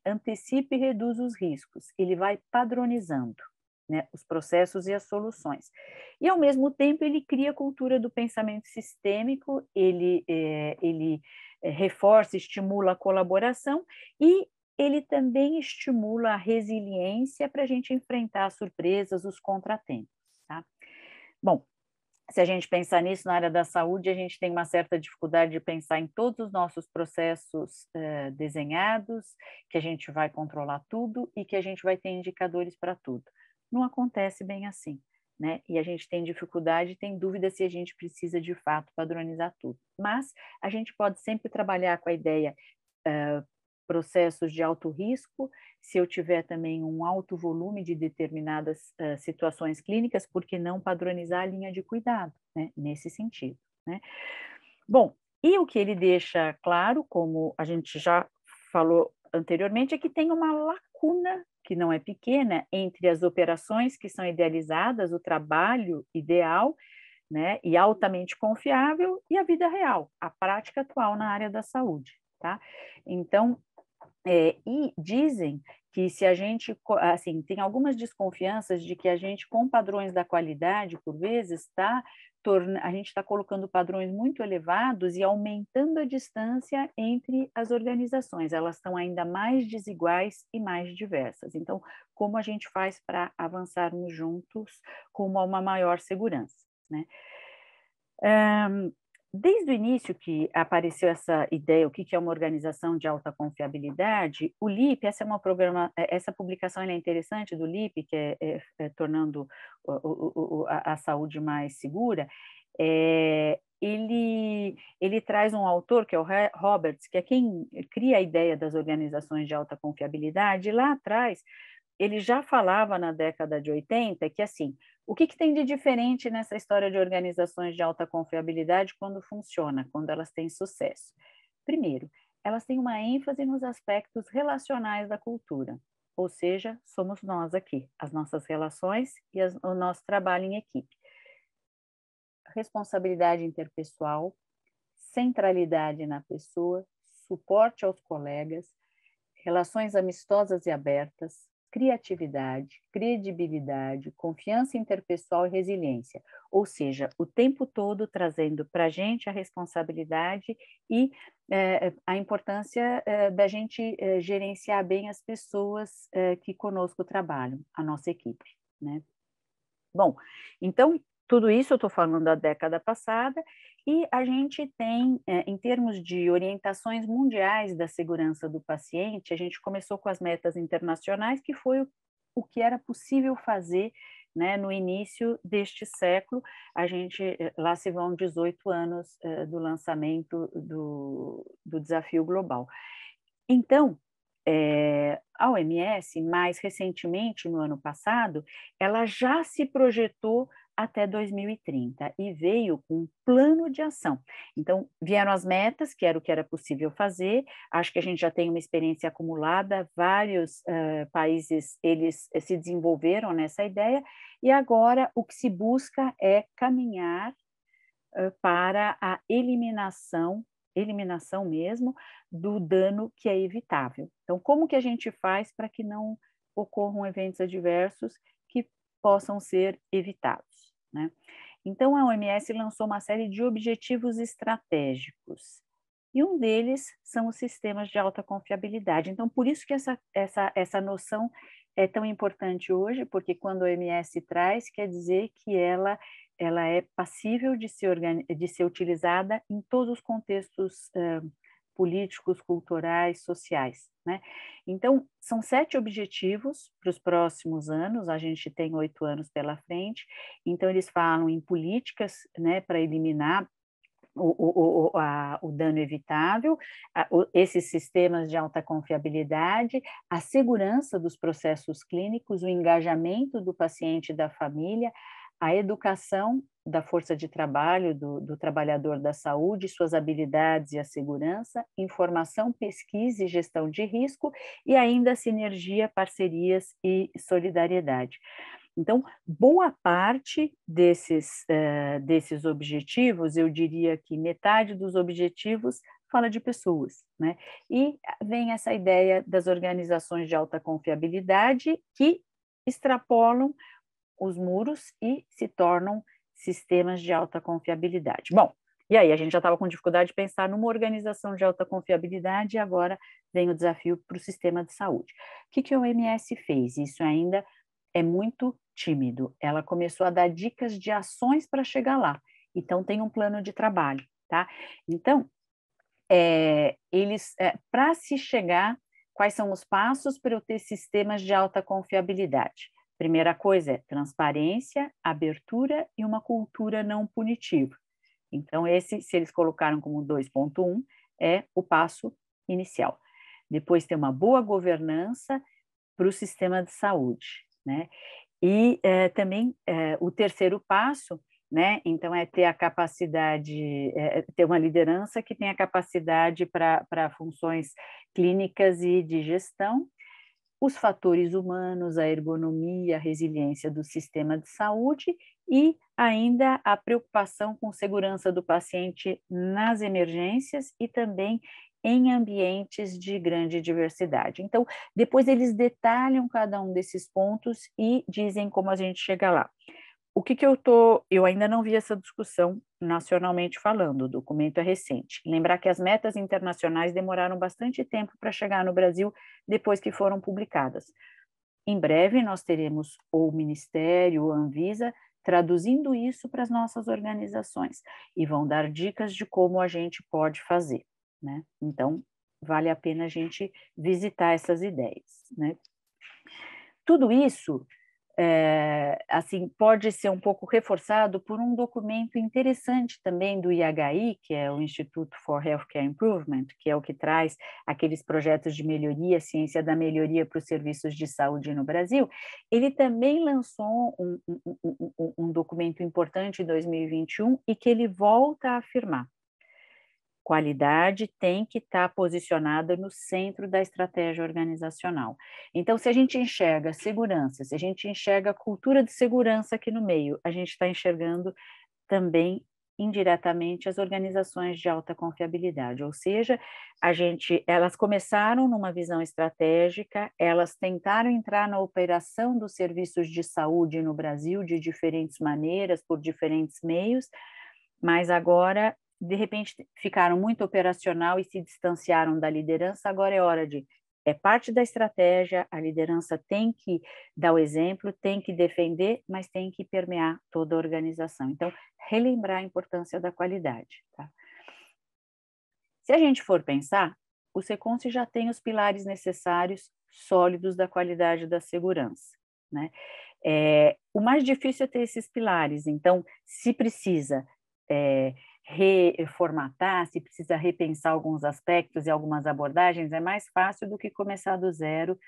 antecipa e reduz os riscos, ele vai padronizando, né, os processos e as soluções. E, ao mesmo tempo, ele cria a cultura do pensamento sistêmico, ele reforça, estimula a colaboração e ele também estimula a resiliência para a gente enfrentar as surpresas, os contratempos, tá? Bom, se a gente pensar nisso na área da saúde, a gente tem uma certa dificuldade de pensar em todos os nossos processos desenhados, que a gente vai controlar tudo e que a gente vai ter indicadores para tudo. Não acontece bem assim, né? E a gente tem dificuldade, tem dúvida se a gente precisa de fato padronizar tudo. Mas a gente pode sempre trabalhar com a ideia processos de alto risco, se eu tiver também um alto volume de determinadas situações clínicas, por que não padronizar a linha de cuidado, né? Nesse sentido, né? Bom, e o que ele deixa claro, como a gente já falou anteriormente, é que tem uma lacuna, que não é pequena, entre as operações que são idealizadas, o trabalho ideal, né, e altamente confiável, e a vida real, a prática atual na área da saúde, tá? Então, e dizem que se a gente, assim, tem algumas desconfianças de que a gente, com padrões da qualidade, por vezes, a gente está colocando padrões muito elevados e aumentando a distância entre as organizações. Elas estão ainda mais desiguais e mais diversas. Então, como a gente faz para avançarmos juntos rumo a uma maior segurança, né? Desde o início que apareceu essa ideia, o que é uma organização de alta confiabilidade, o LIP, essa publicação é interessante do LIP, que é tornando a saúde mais segura, ele traz um autor, que é o Roberts, que é quem cria a ideia das organizações de alta confiabilidade, e lá atrás ele já falava na década de 80 que, assim, o que tem de diferente nessa história de organizações de alta confiabilidade quando funciona, quando elas têm sucesso? Primeiro, elas têm uma ênfase nos aspectos relacionais da cultura, ou seja, somos nós aqui, as nossas relações e o nosso trabalho em equipe. Responsabilidade interpessoal, centralidade na pessoa, suporte aos colegas, relações amistosas e abertas, criatividade, credibilidade, confiança interpessoal e resiliência, ou seja, o tempo todo trazendo para a gente a responsabilidade e a importância da gente gerenciar bem as pessoas que conosco trabalham, a nossa equipe, né? Bom, então, tudo isso eu estou falando da década passada, e a gente tem, em termos de orientações mundiais da segurança do paciente, a gente começou com as metas internacionais, que foi o que era possível fazer, né, no início deste século. Lá se vão 18 anos do lançamento do Desafio Global. Então, a OMS, mais recentemente, no ano passado, ela já se projetou até 2030 e veio com um plano de ação. Então, vieram as metas, que era o que era possível fazer. Acho que a gente já tem uma experiência acumulada, vários países, eles se desenvolveram nessa ideia, e agora o que se busca é caminhar para a eliminação mesmo do dano que é evitável. Então, como que a gente faz para que não ocorram eventos adversos que possam ser evitados, né? Então, a OMS lançou uma série de objetivos estratégicos, e um deles são os sistemas de alta confiabilidade. Então, por isso que essa noção é tão importante hoje, porque quando a OMS traz, quer dizer que ela é passível de ser utilizada em todos os contextos políticos, culturais, sociais, né? Então, são 7 objetivos para os próximos anos, a gente tem 8 anos pela frente. Então, eles falam em políticas, né, para eliminar o dano evitável, esses sistemas de alta confiabilidade, a segurança dos processos clínicos, o engajamento do paciente e da família, a educação da força de trabalho, do trabalhador da saúde, suas habilidades e a segurança, informação, pesquisa e gestão de risco, e ainda sinergia, parcerias e solidariedade. Então, boa parte desses objetivos, eu diria que metade dos objetivos fala de pessoas, né? E vem essa ideia das organizações de alta confiabilidade que extrapolam os muros e se tornam sistemas de alta confiabilidade. Bom, e aí a gente já estava com dificuldade de pensar numa organização de alta confiabilidade, e agora vem o desafio para o sistema de saúde. O que a OMS fez? Isso ainda é muito tímido. Ela começou a dar dicas de ações para chegar lá. Então, tem um plano de trabalho, tá? Então, para se chegar, quais são os passos para eu ter sistemas de alta confiabilidade? Primeira coisa é transparência, abertura e uma cultura não punitiva. Então, se eles colocaram como 2.1, é o passo inicial. Depois, ter uma boa governança para o sistema de saúde, né? E também o terceiro passo, né? Então, é ter a capacidade, ter uma liderança que tenha capacidade para funções clínicas e de gestão, os fatores humanos, a ergonomia, a resiliência do sistema de saúde e ainda a preocupação com segurança do paciente nas emergências e também em ambientes de grande diversidade. Então, depois eles detalham cada um desses pontos e dizem como a gente chega lá. O que eu ainda não vi essa discussão nacionalmente falando, o documento é recente. Lembrar que as metas internacionais demoraram bastante tempo para chegar no Brasil depois que foram publicadas. Em breve nós teremos ou o Ministério ou a Anvisa traduzindo isso para as nossas organizações e vão dar dicas de como a gente pode fazer, né? Então, vale a pena a gente visitar essas ideias, né? Tudo isso assim, pode ser um pouco reforçado por um documento interessante também do IHI, que é o Instituto for Healthcare Improvement, que é o que traz aqueles projetos de melhoria, ciência da melhoria para os serviços de saúde no Brasil. Ele também lançou um documento importante em 2021 e que ele volta a afirmar: qualidade tem que estar posicionada no centro da estratégia organizacional. Então, se a gente enxerga segurança, se a gente enxerga cultura de segurança aqui no meio, a gente está enxergando também indiretamente as organizações de alta confiabilidade, ou seja, elas começaram numa visão estratégica, elas tentaram entrar na operação dos serviços de saúde no Brasil de diferentes maneiras, por diferentes meios, mas agora de repente ficaram muito operacional e se distanciaram da liderança. Agora é parte da estratégia, a liderança tem que dar o exemplo, tem que defender, mas tem que permear toda a organização. Então, relembrar a importância da qualidade, tá? Se a gente for pensar, o Seconce já tem os pilares necessários, sólidos da qualidade da segurança, né? O mais difícil é ter esses pilares, então, se precisa reformatar, se precisa repensar alguns aspectos e algumas abordagens, é mais fácil do que começar do zero,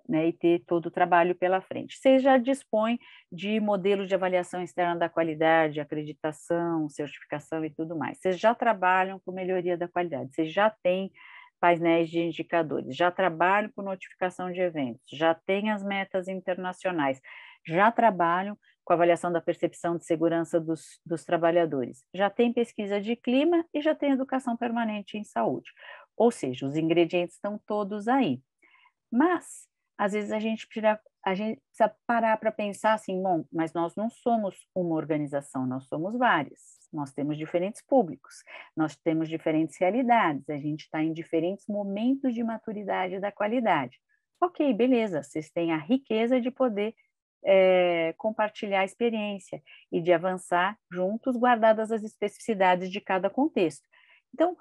né, e ter todo o trabalho pela frente. Você já dispõe de modelos de avaliação externa da qualidade, acreditação, certificação e tudo mais. Vocês já trabalham com melhoria da qualidade, vocês já têm painéis de indicadores, já trabalham com notificação de eventos, já têm as metas internacionais, já trabalham com a avaliação da percepção de segurança dos trabalhadores, já tem pesquisa de clima e já tem educação permanente em saúde. Ou seja, os ingredientes estão todos aí. Mas, às vezes, a gente precisa parar para pensar assim, bom, mas nós não somos uma organização, nós somos várias. Nós temos diferentes públicos, nós temos diferentes realidades, a gente está em diferentes momentos de maturidade da qualidade. Ok, beleza, vocês têm a riqueza de poder compartilhar a experiência e de avançar juntos, guardadas as especificidades de cada contexto. Então,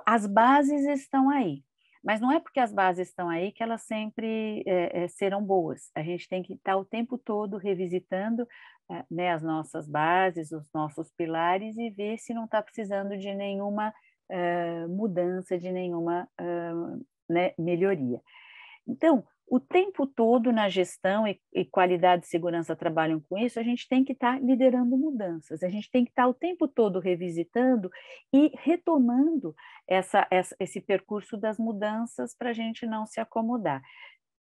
as bases estão aí, mas não é porque as bases estão aí que elas sempre serão boas. A gente tem que estar o tempo todo revisitando né, as nossas bases, os nossos pilares e ver se não está precisando de nenhuma mudança, de nenhuma né, melhoria. Então, o tempo todo na gestão e qualidade e segurança trabalham com isso, a gente tem que estar liderando mudanças, a gente tem que estar o tempo todo revisitando e retomando esse percurso das mudanças para a gente não se acomodar.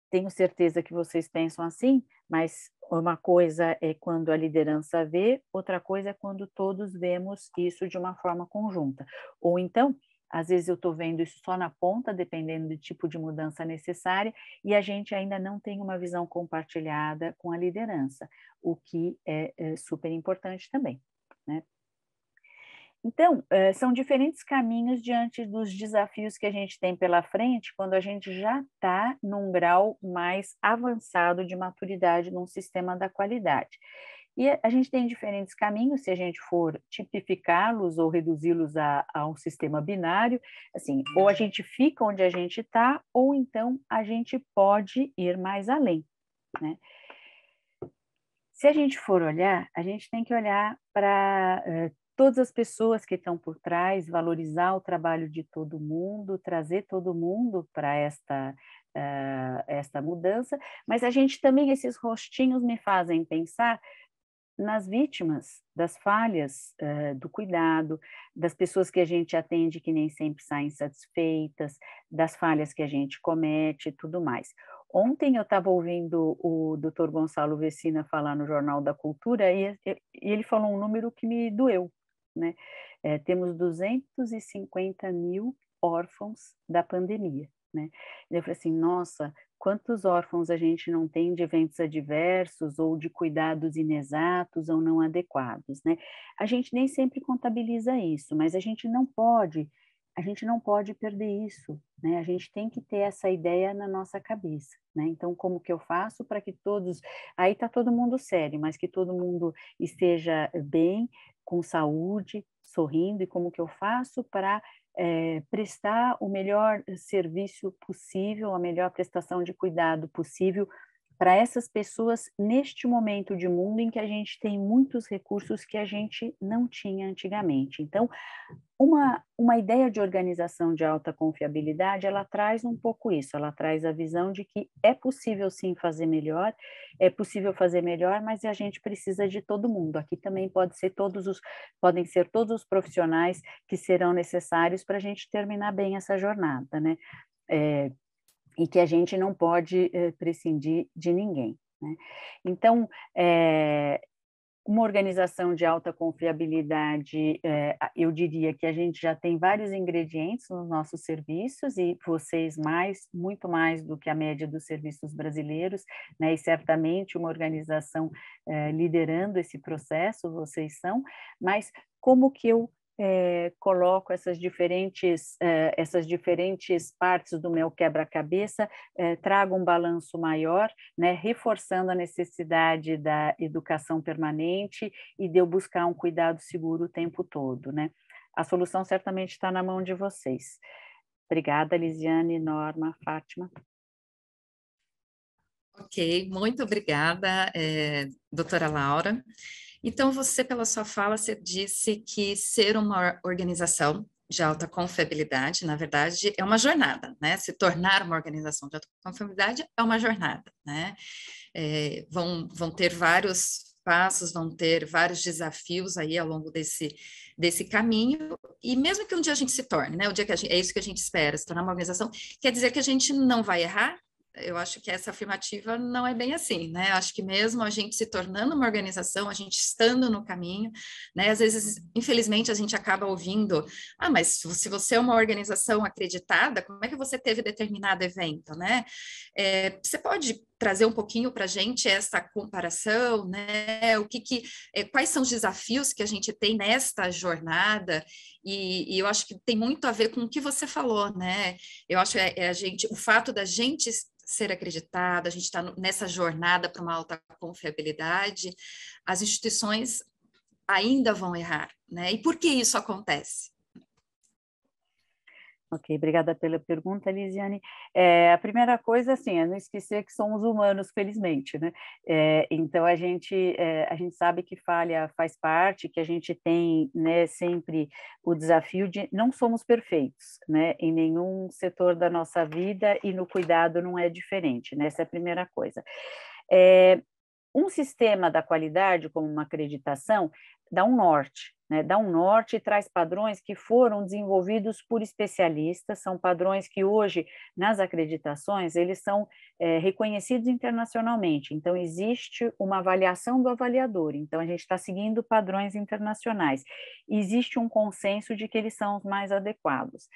Tenho certeza que vocês pensam assim, mas uma coisa é quando a liderança vê, outra coisa é quando todos vemos isso de uma forma conjunta. Ou então, às vezes eu estou vendo isso só na ponta, dependendo do tipo de mudança necessária, e a gente ainda não tem uma visão compartilhada com a liderança, o que é super importante também, né? Então, são diferentes caminhos diante dos desafios que a gente tem pela frente quando a gente já está num grau mais avançado de maturidade num sistema da qualidade. E a gente tem diferentes caminhos, se a gente for tipificá-los ou reduzi-los a um sistema binário, assim, ou a gente fica onde a gente está, ou então a gente pode ir mais além, né? Se a gente for olhar, a gente tem que olhar para todas as pessoas que estão por trás, valorizar o trabalho de todo mundo, trazer todo mundo para esta mudança, mas a gente também, esses rostinhos me fazem pensar nas vítimas das falhas do cuidado, das pessoas que a gente atende que nem sempre saem satisfeitas, das falhas que a gente comete e tudo mais. Ontem eu estava ouvindo o Dr. Gonçalo Vecina falar no Jornal da Cultura e ele falou um número que me doeu, né? Temos 250 mil órfãos da pandemia, né? Eu falei assim, nossa, quantos órfãos a gente não tem de eventos adversos ou de cuidados inexatos ou não adequados, né? A gente nem sempre contabiliza isso, mas a gente não pode perder isso, né? A gente tem que ter essa ideia na nossa cabeça, né? Então, como que eu faço para que todos... Aí está todo mundo sério, mas que todo mundo esteja bem, com saúde, sorrindo, e como que eu faço para prestar o melhor serviço possível, a melhor prestação de cuidado possível para essas pessoas neste momento de mundo em que a gente tem muitos recursos que a gente não tinha antigamente. Então, uma ideia de organização de alta confiabilidade, ela traz um pouco isso, ela traz a visão de que é possível sim fazer melhor, mas a gente precisa de todo mundo. Aqui também podem ser todos os profissionais que serão necessários para a gente terminar bem essa jornada, né? E que a gente não pode prescindir de ninguém, né? Então, uma organização de alta confiabilidade, eu diria que a gente já tem vários ingredientes nos nossos serviços, e vocês muito mais do que a média dos serviços brasileiros, né? E certamente uma organização liderando esse processo, vocês são, mas como que eu coloco essas diferentes partes do meu quebra-cabeça, trago um balanço maior, né, reforçando a necessidade da educação permanente e de eu buscar um cuidado seguro o tempo todo, né? A solução certamente está na mão de vocês. Obrigada, Lisiane, Norma, Fátima. Ok, muito obrigada, doutora Laura. Então, você, pela sua fala, você disse que ser uma organização de alta confiabilidade, na verdade, é uma jornada, né? Se tornar uma organização de alta confiabilidade é uma jornada, né? Vão ter vários passos, vão ter vários desafios aí ao longo desse caminho, e mesmo que um dia a gente se torne, né? O dia que é isso que a gente espera, se tornar uma organização, quer dizer que a gente não vai errar? Eu acho que essa afirmativa não é bem assim, né? Acho que mesmo a gente se tornando uma organização, a gente estando no caminho, né? Às vezes, infelizmente, a gente acaba ouvindo, mas se você é uma organização acreditada, como é que você teve determinado evento, né? Você pode trazer um pouquinho para a gente essa comparação, né? Quais são os desafios que a gente tem nesta jornada? E eu acho que tem muito a ver com o que você falou, né? Eu acho o fato da gente ser acreditada, a gente está nessa jornada para uma alta confiabilidade, as instituições ainda vão errar, né? E por que isso acontece? Ok, obrigada pela pergunta, Lisiane. A primeira coisa, assim, é não esquecer que somos humanos, felizmente, né? Então, a gente sabe que falha faz parte, que a gente tem, né, sempre o desafio de não somos perfeitos, né? Em nenhum setor da nossa vida, e no cuidado não é diferente, né? Essa é a primeira coisa. Um sistema da qualidade, como uma acreditação, dá um norte, né? Dá um norte e traz padrões que foram desenvolvidos por especialistas, são padrões que hoje, nas acreditações, eles são reconhecidos internacionalmente. Então, existe uma avaliação do avaliador, então a gente está seguindo padrões internacionais. Existe um consenso de que eles são os mais adequados.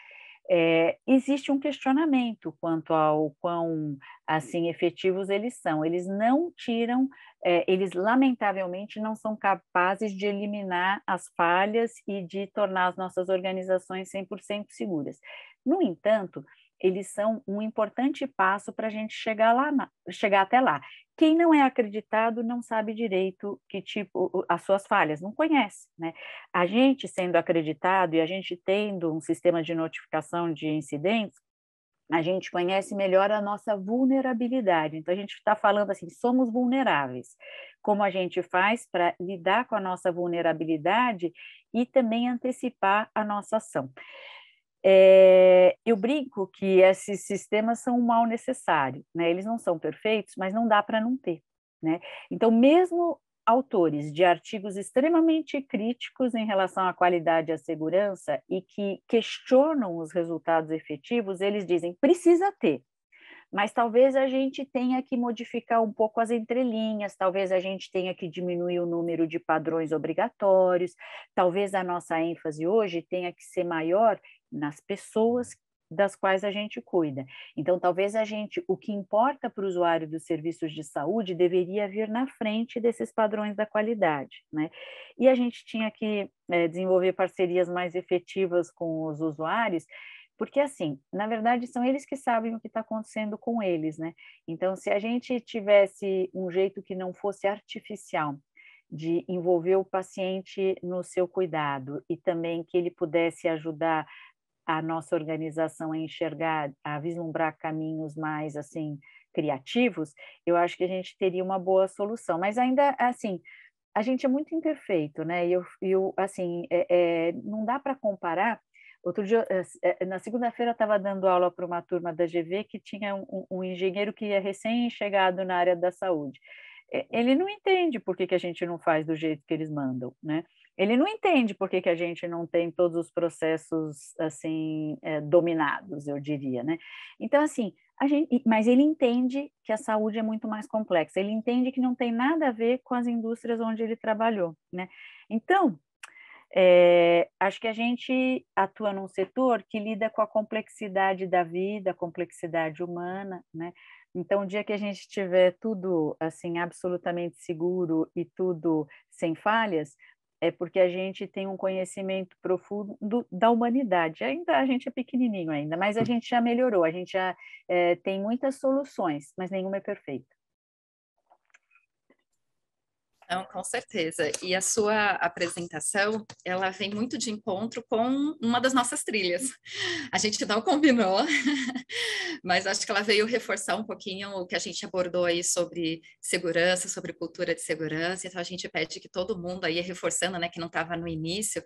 existe um questionamento quanto ao quão assim efetivos eles são. Eles não tiram, eles lamentavelmente não são capazes de eliminar as falhas e de tornar as nossas organizações 100% seguras. No entanto, eles são um importante passo para a gente chegar até lá. Quem não é acreditado não sabe direito que tipo as suas falhas, não conhece, né? A gente sendo acreditado e a gente tendo um sistema de notificação de incidentes, a gente conhece melhor a nossa vulnerabilidade. Então, a gente está falando assim, somos vulneráveis. Como a gente faz para lidar com a nossa vulnerabilidade e também antecipar a nossa ação. Eu brinco que esses sistemas são um mal necessário, né? Eles não são perfeitos, mas não dá para não ter, né? Então, mesmo autores de artigos extremamente críticos em relação à qualidade e à segurança e que questionam os resultados efetivos, eles dizem, precisa ter, mas talvez a gente tenha que modificar um pouco as entrelinhas, talvez a gente tenha que diminuir o número de padrões obrigatórios, talvez a nossa ênfase hoje tenha que ser maior nas pessoas das quais a gente cuida. Então, talvez o que importa para o usuário dos serviços de saúde deveria vir na frente desses padrões da qualidade, né? E a gente tinha que desenvolver parcerias mais efetivas com os usuários, porque, assim, na verdade, são eles que sabem o que está acontecendo com eles, né? Então, se a gente tivesse um jeito que não fosse artificial de envolver o paciente no seu cuidado e também que ele pudesse ajudar a nossa organização a enxergar, a vislumbrar caminhos mais, assim, criativos, eu acho que a gente teria uma boa solução. Mas ainda, assim, a gente é muito imperfeito, né? E assim, não dá para comparar. Outro dia, na segunda-feira, eu estava dando aula para uma turma da GV que tinha um engenheiro que é recém-chegado na área da saúde. Ele não entende por que a gente não faz do jeito que eles mandam, né? Ele não entende por que a gente não tem todos os processos assim dominados, eu diria, né? Então, assim, mas ele entende que a saúde é muito mais complexa. Ele entende que não tem nada a ver com as indústrias onde ele trabalhou, né? Então, acho que a gente atua num setor que lida com a complexidade da vida, a complexidade humana, né? Então, o dia que a gente tiver tudo assim absolutamente seguro e tudo sem falhas, é porque a gente tem um conhecimento profundo da humanidade. Ainda a gente é pequenininho ainda, mas a gente já melhorou, a gente já tem muitas soluções, mas nenhuma é perfeita. Não, com certeza. E a sua apresentação, ela vem muito de encontro com uma das nossas trilhas. A gente não combinou, mas acho que ela veio reforçar um pouquinho o que a gente abordou aí sobre segurança, sobre cultura de segurança. Então, a gente pede que todo mundo aí, reforçando, né, que não estava no início,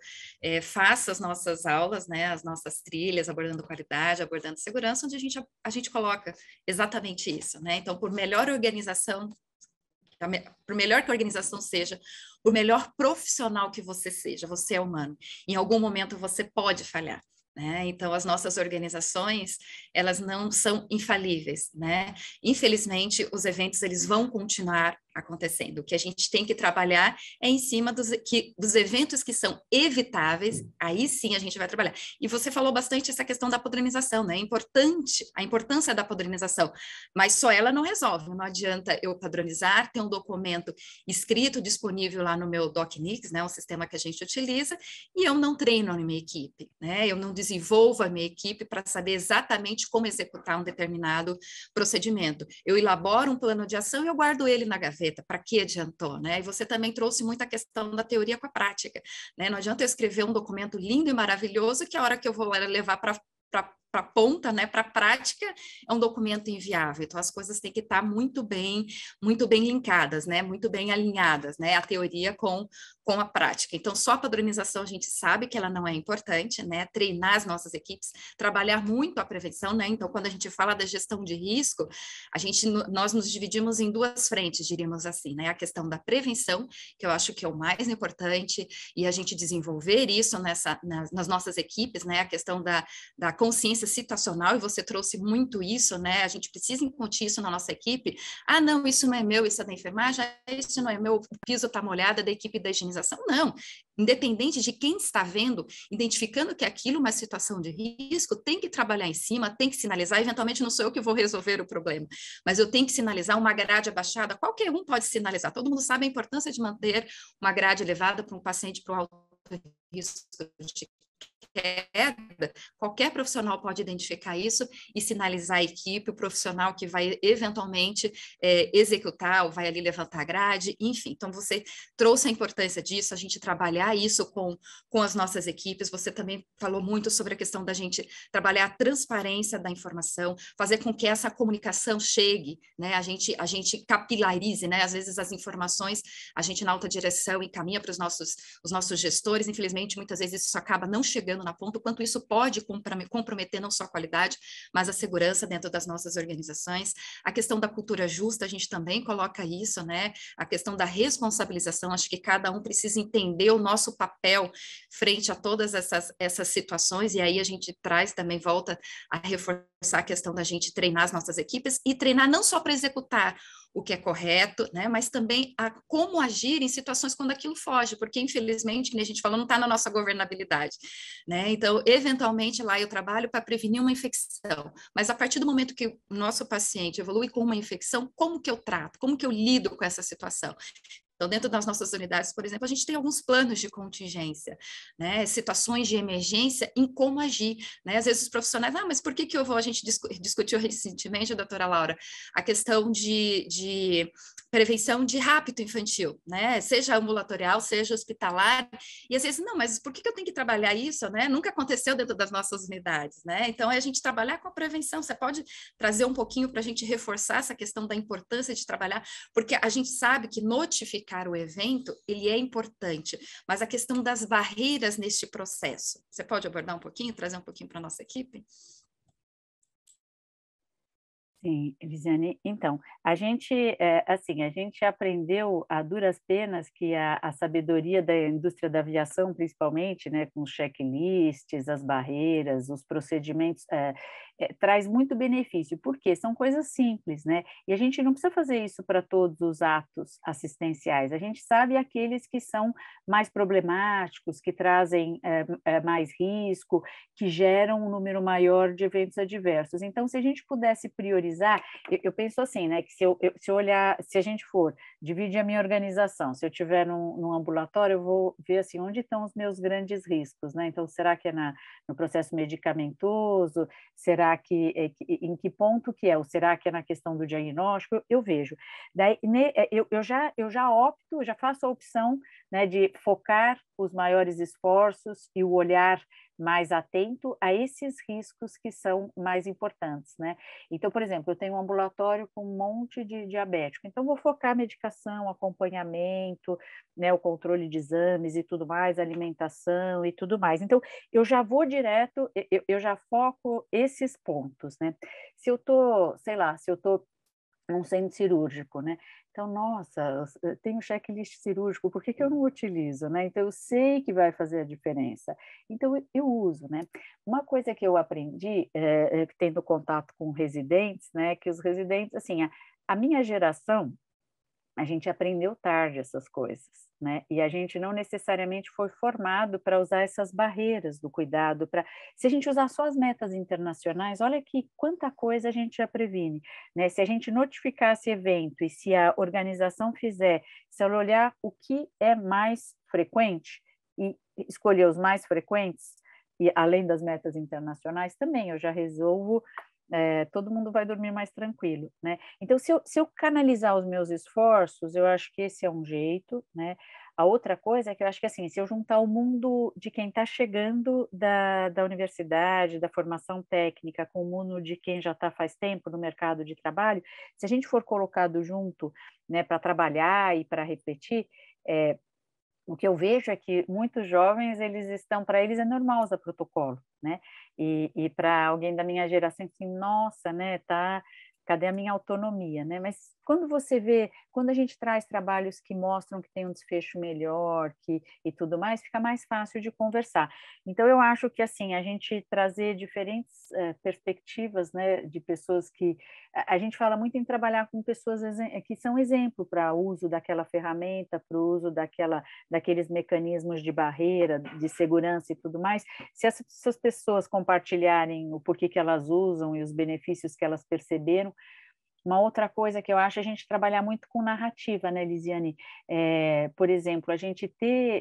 faça as nossas aulas, né, as nossas trilhas, abordando qualidade, abordando segurança, onde a gente coloca exatamente isso, né? Então, por melhor organização, por melhor que a organização seja, por melhor profissional que você seja, você é humano. Em algum momento você pode falhar, né? Então, as nossas organizações, elas não são infalíveis, né? Infelizmente, os eventos, eles vão continuar acontecendo. O que a gente tem que trabalhar é em cima dos eventos que são evitáveis, aí sim a gente vai trabalhar. E você falou bastante essa questão da padronização, né? A importância da padronização, mas só ela não resolve. Não adianta eu padronizar, ter um documento escrito, disponível lá no meu DocNix, né? O sistema que a gente utiliza, e eu não treino a minha equipe, né? Eu não desenvolvo a minha equipe para saber exatamente como executar um determinado procedimento. Eu elaboro um plano de ação e eu guardo ele na gaveta. Para que adiantou, né? E você também trouxe muita questão da teoria com a prática, né? Não adianta eu escrever um documento lindo e maravilhoso que a hora que eu vou levar para a ponta, né, para a prática, é um documento inviável. Então, as coisas têm que estar muito bem linkadas, né, muito bem alinhadas, né, a teoria com a prática. Então, só a padronização a gente sabe que ela não é importante, né, treinar as nossas equipes, trabalhar muito a prevenção, né, então, quando a gente fala da gestão de risco, nós nos dividimos em duas frentes, diríamos assim, né, a questão da prevenção, que eu acho que é o mais importante, e a gente desenvolver isso nas nossas equipes, né, a questão da consciência experiência situacional, e você trouxe muito isso, né? A gente precisa incutir isso na nossa equipe. Ah, não, isso não é meu, isso é da enfermagem, isso não é meu, o piso está molhado, é da equipe da higienização. Não, independente de quem está vendo, identificando que aquilo é uma situação de risco, tem que trabalhar em cima, tem que sinalizar. Eventualmente não sou eu que vou resolver o problema, mas eu tenho que sinalizar. Uma grade abaixada, qualquer um pode sinalizar. Todo mundo sabe a importância de manter uma grade elevada para um paciente para o alto risco de queda. Qualquer profissional pode identificar isso e sinalizar a equipe, o profissional que vai eventualmente executar ou vai ali levantar a grade, enfim. Então, você trouxe a importância disso, a gente trabalhar isso com as nossas equipes. Você também falou muito sobre a questão da gente trabalhar a transparência da informação, fazer com que essa comunicação chegue, né? A gente capilarize, né? Às vezes as informações, a gente na alta direção encaminha para os nossos gestores, infelizmente, muitas vezes isso acaba não chegando na ponta, o quanto isso pode comprometer não só a qualidade, mas a segurança dentro das nossas organizações. A questão da cultura justa, a gente também coloca isso, né? A questão da responsabilização, acho que cada um precisa entender o nosso papel frente a todas essas situações, e aí a gente traz também, volta a reforçar a questão da gente treinar as nossas equipes, e treinar não só para executar o que é correto, né, mas também a como agir em situações quando aquilo foge, porque infelizmente, como a gente falou, não está na nossa governabilidade, né? Então, eventualmente lá eu trabalho para prevenir uma infecção, mas a partir do momento que o nosso paciente evolui com uma infecção, como que eu trato? Como que eu lido com essa situação? Então, dentro das nossas unidades, por exemplo, a gente tem alguns planos de contingência, né? Situações de emergência em como agir, né? Às vezes os profissionais, mas por que a gente discutiu recentemente, doutora Laura, a questão de prevenção de rapto infantil, né? Seja ambulatorial, seja hospitalar, e às vezes, não, mas por que eu tenho que trabalhar isso, né? Nunca aconteceu dentro das nossas unidades, né? Então, é a gente trabalhar com a prevenção. Você pode trazer um pouquinho para a gente reforçar essa questão da importância de trabalhar, porque a gente sabe que notificar o evento, ele é importante, mas a questão das barreiras neste processo, você pode abordar um pouquinho, trazer um pouquinho para a nossa equipe? Sim, Elisiane, então, a gente aprendeu a duras penas que a sabedoria da indústria da aviação, principalmente, né, com os checklists, as barreiras, os procedimentos, traz muito benefício, porque são coisas simples, né, e a gente não precisa fazer isso para todos os atos assistenciais, a gente sabe aqueles que são mais problemáticos, que trazem mais risco, que geram um número maior de eventos adversos. Então, se a gente pudesse priorizar, eu penso assim, né, que se eu olhar, se a gente for dividir a minha organização, se eu estiver num ambulatório, eu vou ver assim, onde estão os meus grandes riscos, né? Então, será que é no processo medicamentoso? Será que em que ponto que é? Ou será que é na questão do diagnóstico? Eu vejo. Daí, eu já opto, já faço a opção, né, de focar os maiores esforços e o olhar mais atento a esses riscos que são mais importantes, né? Então, por exemplo, eu tenho um ambulatório com um monte de diabético, então vou focar medicação, acompanhamento, né, o controle de exames e tudo mais, alimentação e tudo mais. Então, eu já vou direto, eu já foco esses pontos, né? Se eu tô, sei lá, se eu tô num centro cirúrgico, né? Então, nossa, eu tenho checklist cirúrgico, por que eu não utilizo, né? Então, eu sei que vai fazer a diferença. Então, eu uso, né? Uma coisa que eu aprendi, tendo contato com residentes, né? Que os residentes, assim, a minha geração, a gente aprendeu tarde essas coisas, né? E a gente não necessariamente foi formado para usar essas barreiras do cuidado. Se a gente usar só as metas internacionais, olha que quanta coisa a gente já previne, né? Se a gente notificar esse evento e se a organização fizer, se ela olhar o que é mais frequente e escolher os mais frequentes, e além das metas internacionais, também eu já resolvo. Todo mundo vai dormir mais tranquilo, né? Então, se eu canalizar os meus esforços, eu acho que esse é um jeito, né? A outra coisa é que eu acho que, assim, se eu juntar o mundo de quem está chegando da universidade, da formação técnica, com o mundo de quem já está faz tempo no mercado de trabalho, se a gente for colocado junto, né, para trabalhar e para refletir, o que eu vejo é que muitos jovens, para eles é normal usar protocolo, né? E para alguém da minha geração, assim, nossa, né, cadê a minha autonomia, né? Mas quando você vê, quando a gente traz trabalhos que mostram que tem um desfecho melhor e tudo mais, fica mais fácil de conversar. Então, eu acho que, assim, a gente trazer diferentes perspectivas, né, de pessoas que... A gente fala muito em trabalhar com pessoas que são exemplo para o uso daquela ferramenta, para o uso daqueles mecanismos de barreira, de segurança e tudo mais. Se essas pessoas compartilharem o porquê que elas usam e os benefícios que elas perceberam. Uma outra coisa que eu acho é a gente trabalhar muito com narrativa, né, Lisiane? Por exemplo,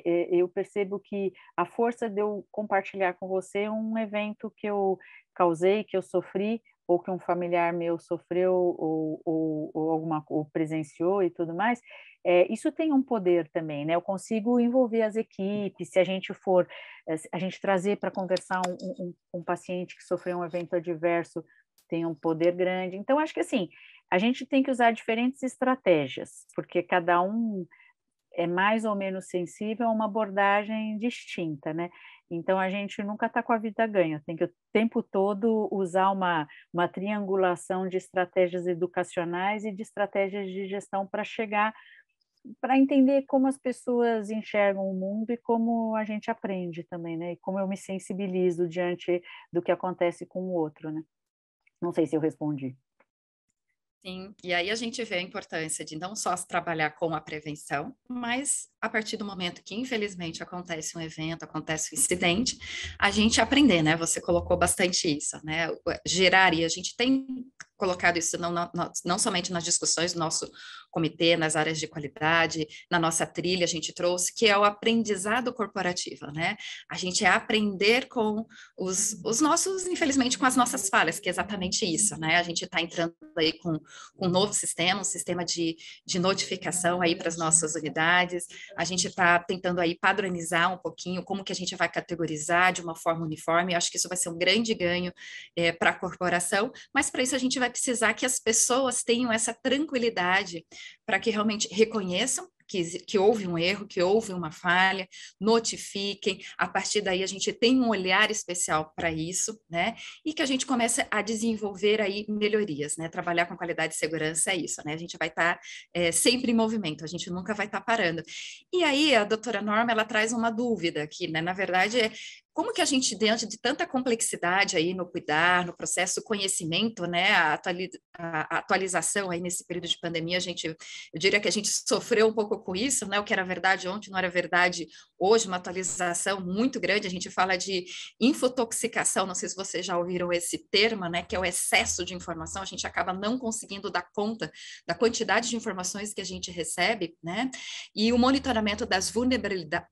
eu percebo que a força de eu compartilhar com você um evento que eu causei, que eu sofri, ou que um familiar meu sofreu ou presenciou e tudo mais, isso tem um poder também, né? Eu consigo envolver as equipes, se a gente trazer para conversar um paciente que sofreu um evento adverso, tem um poder grande. Então, acho que assim, a gente tem que usar diferentes estratégias, porque cada um é mais ou menos sensível a uma abordagem distinta, né? Então, a gente nunca está com a vida ganha, tem que o tempo todo usar uma triangulação de estratégias educacionais e de estratégias de gestão para entender como as pessoas enxergam o mundo e como a gente aprende também, né? E como eu me sensibilizo diante do que acontece com o outro, né? Não sei se eu respondi. Sim, e aí a gente vê a importância de não só se trabalhar com a prevenção, mas a partir do momento que, infelizmente, acontece um evento, acontece um incidente, a gente aprender, né? Você colocou bastante isso, né? Gerar, e a gente tem colocado isso não somente nas discussões do nosso comitê, nas áreas de qualidade, na nossa trilha a gente trouxe, que é o aprendizado corporativo, né? A gente é aprender com os nossos, infelizmente, com as nossas falhas, que é exatamente isso, né? A gente está entrando aí com um novo sistema, um sistema de notificação aí para as nossas unidades, a gente está tentando aí padronizar um pouquinho como que a gente vai categorizar de uma forma uniforme, eu acho que isso vai ser um grande ganho para a corporação, mas para isso a gente vai precisar que as pessoas tenham essa tranquilidade para que realmente reconheçam que houve um erro, que houve uma falha, notifiquem, a partir daí a gente tem um olhar especial para isso, né, e que a gente comece a desenvolver aí melhorias, né, trabalhar com qualidade e segurança é isso, né, a gente vai estar sempre em movimento, a gente nunca vai estar parando. E aí a doutora Norma, ela traz uma dúvida aqui, né, na verdade como que a gente, diante de tanta complexidade aí no cuidar, no processo conhecimento, né, a atualização aí nesse período de pandemia, eu diria que a gente sofreu um pouco com isso, né, o que era verdade ontem não era verdade hoje, uma atualização muito grande, a gente fala de infotoxicação, não sei se vocês já ouviram esse termo, né, que é o excesso de informação, a gente acaba não conseguindo dar conta da quantidade de informações que a gente recebe, né, e o monitoramento das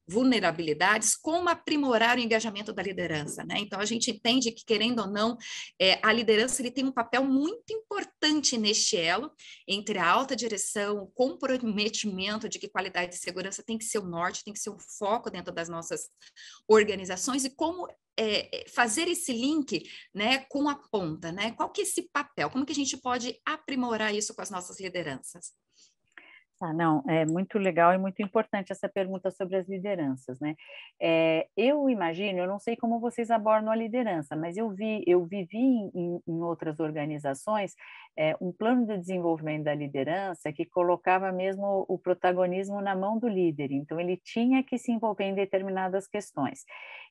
vulnerabilidades, como aprimorar o engajamento da liderança, né? Então a gente entende que, querendo ou não, a liderança ele tem um papel muito importante neste elo entre a alta direção, o comprometimento de que qualidade e segurança tem que ser o norte, tem que ser o foco dentro das nossas organizações, e como fazer esse link, né, com a ponta, né? Qual que é esse papel? Como que a gente pode aprimorar isso com as nossas lideranças? Não, é muito legal e muito importante essa pergunta sobre as lideranças, né? Eu imagino, eu não sei como vocês abordam a liderança, mas eu vivi em outras organizações um plano de desenvolvimento da liderança que colocava mesmo o protagonismo na mão do líder, então ele tinha que se envolver em determinadas questões.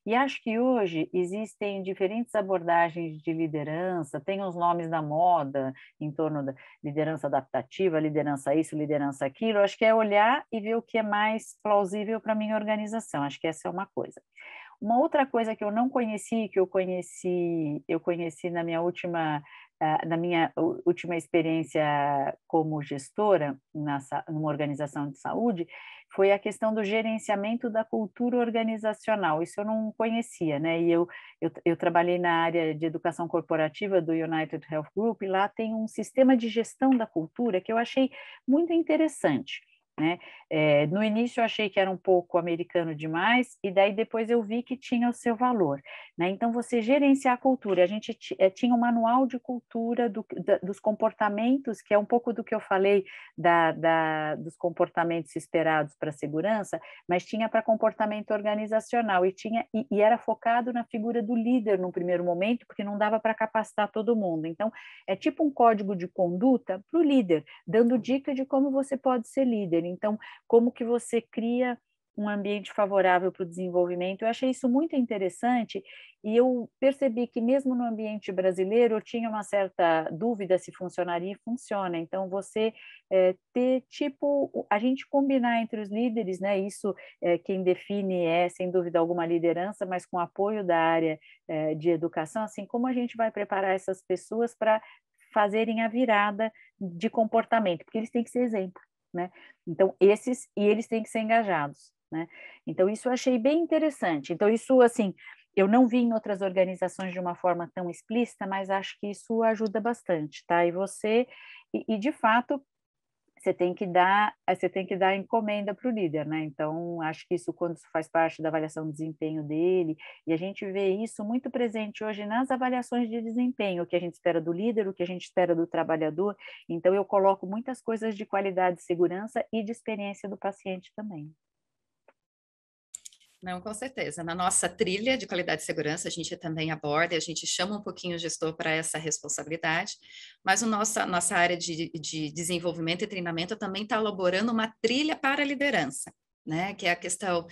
E acho que hoje existem diferentes abordagens de liderança, tem os nomes da moda em torno da liderança adaptativa, liderança isso, liderança aquilo, acho que é olhar e ver o que é mais plausível para a minha organização, acho que essa é uma coisa. Uma outra coisa que eu não conheci, que eu conheci na minha última experiência como gestora numa organização de saúde, foi a questão do gerenciamento da cultura organizacional. Isso eu não conhecia, né? E eu trabalhei na área de educação corporativa do United Health Group, e lá tem um sistema de gestão da cultura que eu achei muito interessante. né? No início eu achei que era um pouco americano demais, e daí depois eu vi que tinha o seu valor, né? Então, você gerenciar a cultura, a gente tinha um manual de cultura dos comportamentos, que é um pouco do que eu falei dos comportamentos esperados para a segurança, mas tinha para comportamento organizacional, e era focado na figura do líder no primeiro momento, porque não dava para capacitar todo mundo. Então, é tipo um código de conduta para o líder, dando dica de como você pode ser líder. Então, como que você cria um ambiente favorável para o desenvolvimento. Eu achei isso muito interessante, e eu percebi que mesmo no ambiente brasileiro eu tinha uma certa dúvida se funcionaria, e funciona. Então, você ter, tipo, a gente combinar entre os líderes, né? Isso quem define sem dúvida alguma, liderança, mas com apoio da área de educação, assim, como a gente vai preparar essas pessoas para fazerem a virada de comportamento, porque eles têm que ser exemplo, né? Então, eles têm que ser engajados, né? Então, isso eu achei bem interessante. Então, isso, assim, eu não vi em outras organizações de uma forma tão explícita, mas acho que isso ajuda bastante, tá? E de fato, você tem que dar encomenda para o líder, né? Então, acho que isso, quando isso faz parte da avaliação de desempenho dele, e a gente vê isso muito presente hoje nas avaliações de desempenho, o que a gente espera do líder, o que a gente espera do trabalhador. Então, eu coloco muitas coisas de qualidade de segurança e de experiência do paciente também. Não, com certeza. Na nossa trilha de qualidade e segurança, a gente também aborda, a gente chama um pouquinho o gestor para essa responsabilidade, mas nossa área de desenvolvimento e treinamento também está elaborando uma trilha para a liderança, né? Que é a questão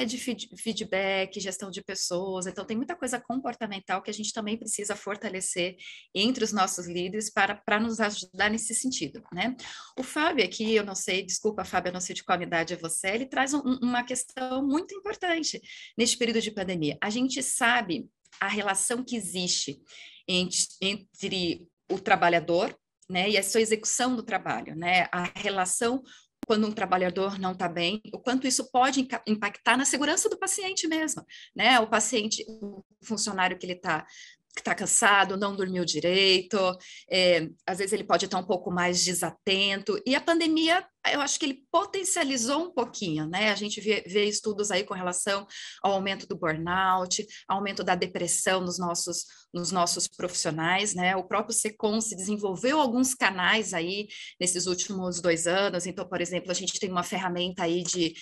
de feedback, gestão de pessoas. Então, tem muita coisa comportamental que a gente também precisa fortalecer entre os nossos líderes para nos ajudar nesse sentido, né? O Fábio aqui, eu não sei, desculpa, Fábio, eu não sei de qual unidade é você, ele traz uma questão muito importante neste período de pandemia. A gente sabe a relação que existe entre o trabalhador, né, e a sua execução do trabalho, né? A relação quando um trabalhador não está bem, o quanto isso pode impactar na segurança do paciente mesmo, né? O paciente, o funcionário que está cansado, não dormiu direito, às vezes ele pode estar um pouco mais desatento, e a pandemia, eu acho que ele potencializou um pouquinho, né? A gente vê estudos aí com relação ao aumento do burnout, aumento da depressão nos nossos profissionais, né? O próprio SECOM-se desenvolveu alguns canais aí nesses últimos 2 anos. Então, por exemplo, a gente tem uma ferramenta aí de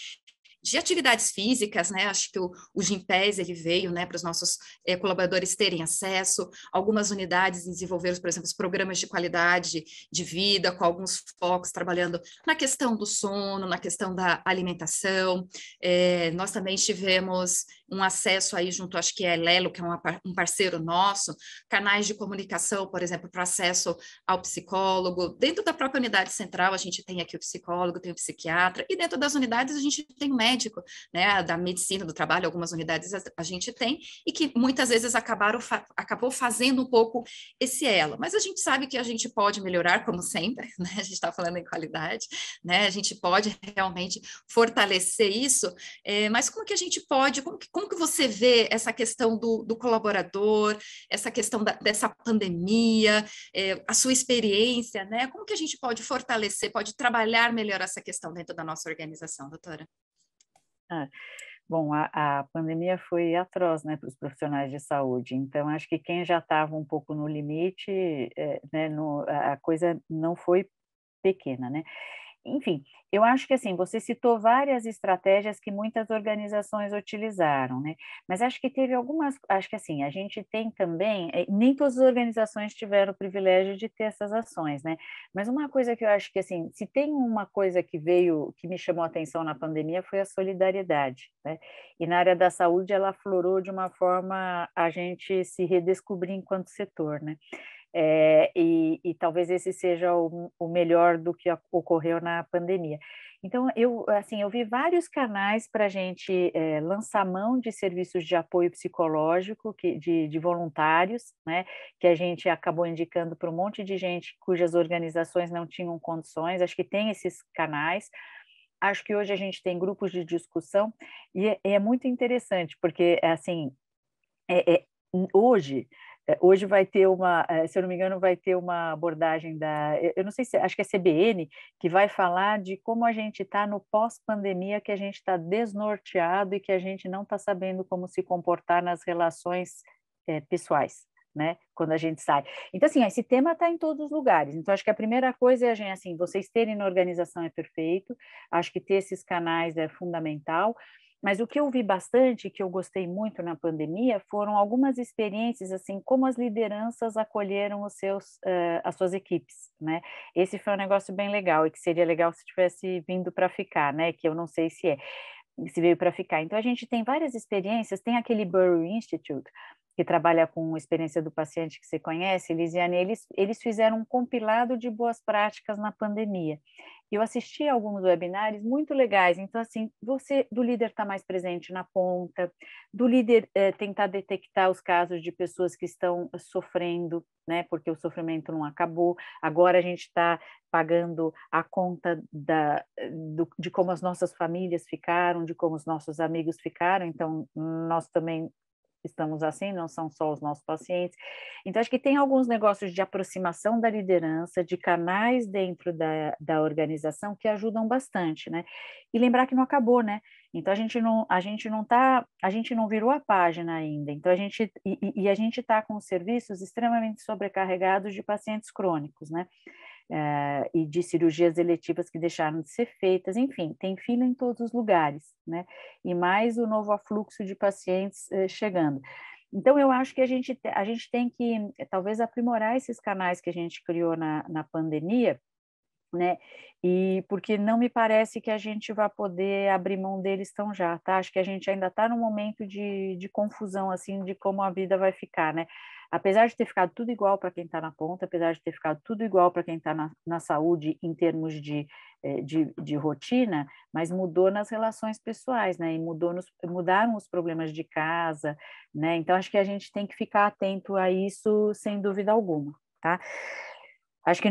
atividades físicas, né? Acho que o Gympass, ele veio, né, para os nossos colaboradores terem acesso. Algumas unidades desenvolveram, por exemplo, os programas de qualidade de vida, com alguns focos trabalhando na questão do sono, na questão da alimentação. Nós também tivemos um acesso aí junto, acho que é Lelo, que é um parceiro nosso, canais de comunicação, por exemplo, para acesso ao psicólogo. Dentro da própria unidade central, a gente tem aqui o psicólogo, tem o psiquiatra, e dentro das unidades a gente tem o médico, né, da medicina do trabalho, algumas unidades a gente tem, e que muitas vezes acabou fazendo um pouco esse elo. Mas a gente sabe que a gente pode melhorar, como sempre, né? A gente está falando em qualidade, né? A gente pode realmente fortalecer isso, mas como que a gente pode, como que você vê essa questão do colaborador, essa questão dessa pandemia, a sua experiência, né? Como que a gente pode fortalecer, pode trabalhar melhor essa questão dentro da nossa organização, doutora? Bom, a pandemia foi atroz, né, para os profissionais de saúde. Então, acho que quem já estava um pouco no limite, né, a coisa não foi pequena, né? Enfim, eu acho que assim, você citou várias estratégias que muitas organizações utilizaram, né? Mas acho que teve acho que assim, a gente tem também, nem todas as organizações tiveram o privilégio de ter essas ações, né? Mas uma coisa que eu acho que assim, se tem uma coisa que me chamou a atenção na pandemia foi a solidariedade, né? E na área da saúde ela aflorou de uma forma a gente se redescobrir enquanto setor, né? E talvez esse seja o melhor do que ocorreu na pandemia. Então, eu vi vários canais para a gente lançar mão de serviços de apoio psicológico, de voluntários, né, que a gente acabou indicando para um monte de gente cujas organizações não tinham condições. Acho que tem esses canais. Acho que hoje a gente tem grupos de discussão, e é muito interessante, porque, assim, hoje... hoje vai ter se eu não me engano, vai ter uma abordagem eu não sei se, acho que é CBN, que vai falar de como a gente está no pós-pandemia, que a gente está desnorteado e que a gente não está sabendo como se comportar nas relações pessoais, né? Quando a gente sai. Então, assim, esse tema está em todos os lugares. Então, acho que a primeira coisa é, assim, vocês terem na organização é perfeito, acho que ter esses canais é fundamental. Mas o que eu vi bastante, que eu gostei muito na pandemia, foram algumas experiências, assim, como as lideranças acolheram as suas equipes, né? Esse foi um negócio bem legal e que seria legal se tivesse vindo para ficar, né? Que eu não sei se veio para ficar. Então, a gente tem várias experiências, tem aquele Burrow Institute, que trabalha com experiência do paciente que você conhece, Elisiane, eles fizeram um compilado de boas práticas na pandemia. Eu assisti a alguns webinários muito legais, então, assim, do líder estar mais presente na ponta, do líder tentar detectar os casos de pessoas que estão sofrendo, né, porque o sofrimento não acabou, agora a gente está pagando a conta de como as nossas famílias ficaram, de como os nossos amigos ficaram, então nós também estamos assim, não são só os nossos pacientes. Então, acho que tem alguns negócios de aproximação da liderança, de canais dentro da organização que ajudam bastante, né? E lembrar que não acabou, né? Então, a gente não virou a página ainda. Então, a gente está com serviços extremamente sobrecarregados de pacientes crônicos, né? E de cirurgias eletivas que deixaram de ser feitas, enfim, tem fila em todos os lugares, né? E mais o novo afluxo de pacientes chegando. Então, eu acho que a gente tem que, talvez, aprimorar esses canais que a gente criou na pandemia, né? E porque não me parece que a gente vai poder abrir mão deles tão já, tá? Acho que a gente ainda está num momento de confusão, assim, de como a vida vai ficar, né? Apesar de ter ficado tudo igual para quem está na ponta, apesar de ter ficado tudo igual para quem está na saúde em termos de rotina, mas mudou nas relações pessoais, né? E mudaram os problemas de casa, né? Então, acho que a gente tem que ficar atento a isso, sem dúvida alguma, tá? Acho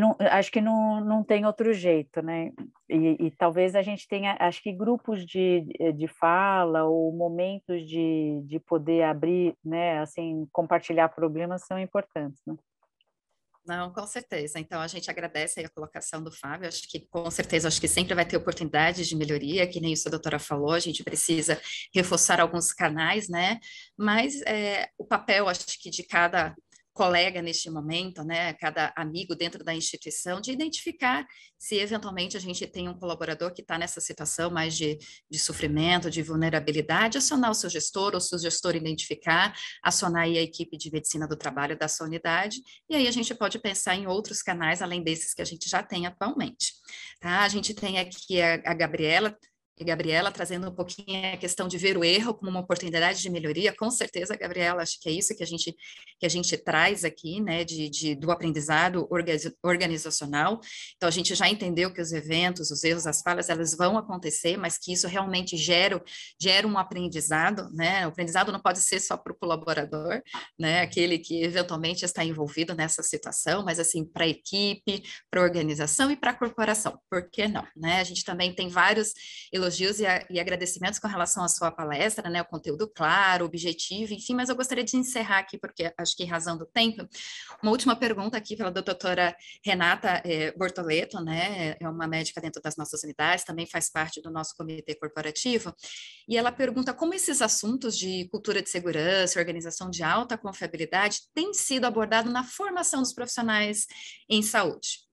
que não tem outro jeito, né? E talvez a gente tenha, acho que grupos de fala ou momentos de poder abrir, né? Assim, compartilhar problemas são importantes, né? Não, com certeza. Então, a gente agradece aí a colocação do Fábio. Acho que, com certeza, acho que sempre vai ter oportunidades de melhoria, que nem isso a doutora falou, a gente precisa reforçar alguns canais, né? Mas o papel, acho que, de cada colega neste momento, né, cada amigo dentro da instituição, de identificar se eventualmente a gente tem um colaborador que está nessa situação mais de sofrimento, de vulnerabilidade, acionar o seu gestor, ou se o gestor identificar, acionar aí a equipe de medicina do trabalho da sua unidade, e aí a gente pode pensar em outros canais, além desses que a gente já tem atualmente. Tá? A gente tem aqui a Gabriela trazendo um pouquinho a questão de ver o erro como uma oportunidade de melhoria. Com certeza, Gabriela, acho que é isso que a gente traz aqui, né, do aprendizado organizacional. Então, a gente já entendeu que os eventos, os erros, as falhas, elas vão acontecer, mas que isso realmente gera um aprendizado, né? O aprendizado não pode ser só para o colaborador, né, aquele que eventualmente está envolvido nessa situação, mas assim, para a equipe, para a organização e para a corporação. Por que não, né? A gente também tem vários elogios e agradecimentos com relação à sua palestra, né, o conteúdo claro, objetivo, enfim, mas eu gostaria de encerrar aqui, porque acho que em razão do tempo, uma última pergunta aqui pela doutora Renata Bortoleto, né, é uma médica dentro das nossas unidades, também faz parte do nosso comitê corporativo, e ela pergunta como esses assuntos de cultura de segurança, organização de alta confiabilidade têm sido abordados na formação dos profissionais em saúde.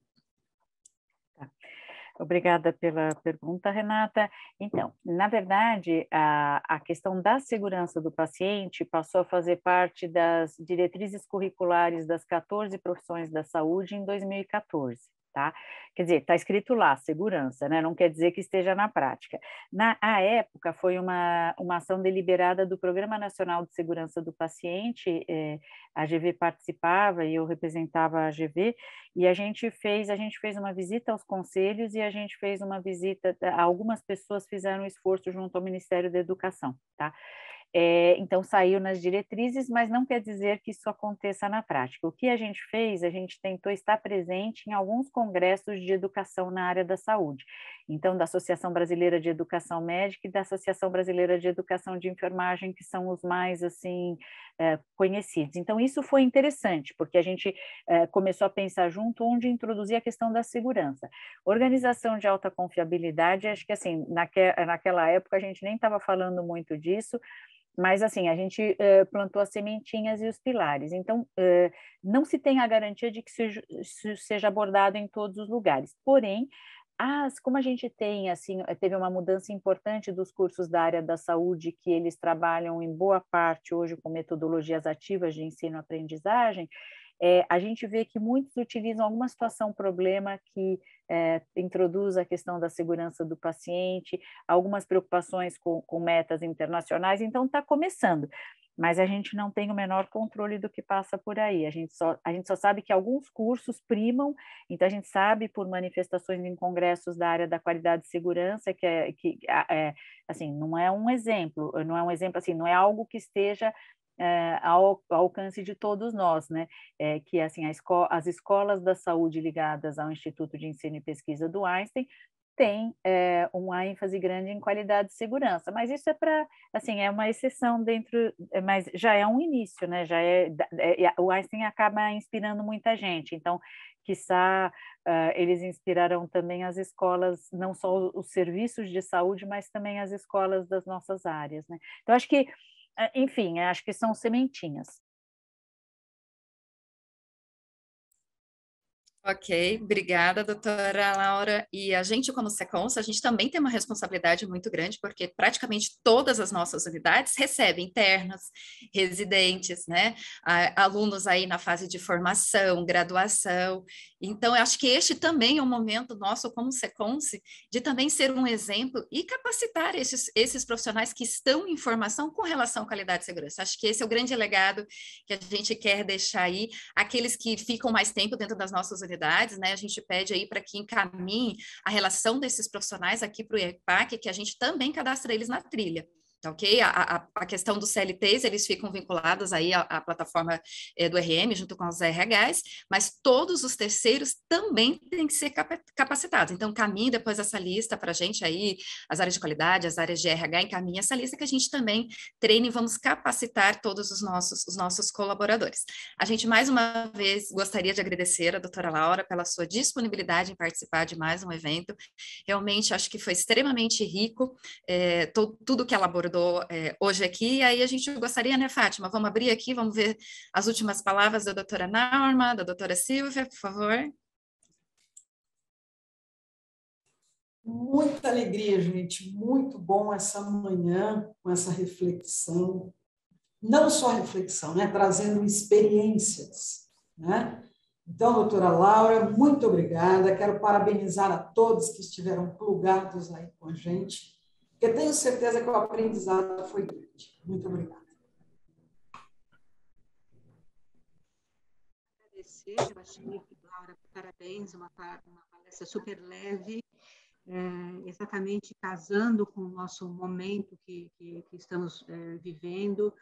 Obrigada pela pergunta, Renata. Então, na verdade, a questão da segurança do paciente passou a fazer parte das diretrizes curriculares das 14 profissões da saúde em 2014. Tá? Quer dizer, está escrito lá, segurança, né? Não quer dizer que esteja na prática. À época, foi uma ação deliberada do Programa Nacional de Segurança do Paciente, a GV participava e eu representava a GV, e a gente fez uma visita aos conselhos e a gente fez uma visita, algumas pessoas fizeram um esforço junto ao Ministério da Educação, tá? Então, saiu nas diretrizes, mas não quer dizer que isso aconteça na prática. O que a gente fez, a gente tentou estar presente em alguns congressos de educação na área da saúde. Então, da Associação Brasileira de Educação Médica e da Associação Brasileira de Educação de Enfermagem, que são os mais, assim, conhecidos. Então, isso foi interessante, porque a gente começou a pensar junto onde introduzir a questão da segurança. Organização de alta confiabilidade, acho que assim, naquela época a gente nem estava falando muito disso, mas assim, a gente plantou as sementinhas e os pilares. Então, não se tem a garantia de que seja abordado em todos os lugares. Porém, como a gente tem, assim, teve uma mudança importante dos cursos da área da saúde, que eles trabalham em boa parte hoje com metodologias ativas de ensino-aprendizagem, a gente vê que muitos utilizam alguma situação, problema que introduz a questão da segurança do paciente, algumas preocupações com metas internacionais, então está começando, mas a gente não tem o menor controle do que passa por aí, a gente só sabe que alguns cursos primam, então a gente sabe por manifestações em congressos da área da qualidade e segurança, que assim, não é um exemplo assim, não é algo que esteja ao alcance de todos nós, né? Que assim, as escolas da saúde ligadas ao Instituto de Ensino e Pesquisa do Einstein têm uma ênfase grande em qualidade e segurança, mas isso assim, é uma exceção dentro, mas já é um início, né? O Einstein acaba inspirando muita gente, então, quiçá eles inspirarão também as escolas, não só os serviços de saúde, mas também as escolas das nossas áreas, né? Então, acho que enfim, acho que são sementinhas. Ok, obrigada, doutora Laura. E a gente, como Seconsa, a gente também tem uma responsabilidade muito grande, porque praticamente todas as nossas unidades recebem internos, residentes, né? Alunos aí na fase de formação, graduação. Então, eu acho que este também é um momento nosso, como Seconse, de também ser um exemplo e capacitar esses profissionais que estão em formação com relação à qualidade e segurança. Acho que esse é o grande legado que a gente quer deixar aí. Aqueles que ficam mais tempo dentro das nossas unidades, né? A gente pede aí para que encaminhe a relação desses profissionais aqui para o IEPAC, que a gente também cadastra eles na trilha. Tá, ok? A questão dos CLTs, eles ficam vinculados aí à plataforma do RM, junto com os RHs, mas todos os terceiros também têm que ser capacitados. Então, caminhe depois essa lista para a gente aí, as áreas de qualidade, as áreas de RH, encaminhe essa lista que a gente também treine e vamos capacitar todos os nossos colaboradores. A gente, mais uma vez, gostaria de agradecer a doutora Laura pela sua disponibilidade em participar de mais um evento. Realmente, acho que foi extremamente rico, tudo que ela abordou hoje aqui, e aí a gente gostaria, né, Fátima, vamos abrir aqui, vamos ver as últimas palavras da doutora Norma, da doutora Silvia, por favor. Muita alegria, gente, muito bom essa manhã, com essa reflexão, não só reflexão, né, trazendo experiências, né? Então, doutora Laura, muito obrigada, quero parabenizar a todos que estiveram plugados aí com a gente, porque tenho certeza que o aprendizado foi grande. Muito obrigada. Agradecer, eu achei, Laura, parabéns, uma palestra super leve, exatamente casando com o nosso momento que estamos vivendo.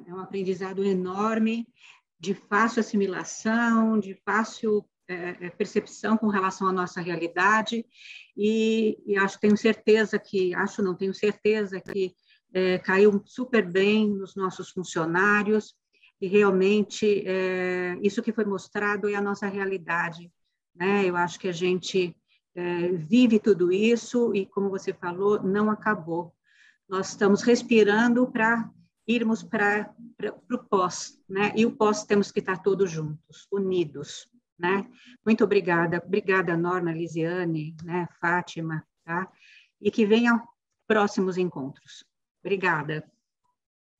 É um aprendizado enorme, de fácil assimilação, de fácil percepção com relação à nossa realidade, e tenho certeza que caiu super bem nos nossos funcionários, e realmente isso que foi mostrado é a nossa realidade, né? Eu acho que a gente vive tudo isso e, como você falou, não acabou. Nós estamos respirando para irmos para o pós, né? E o pós temos que estar todos juntos, unidos, né? Muito obrigada. Obrigada, Norma, Lisiane, né? Fátima, tá? E que venham próximos encontros. Obrigada.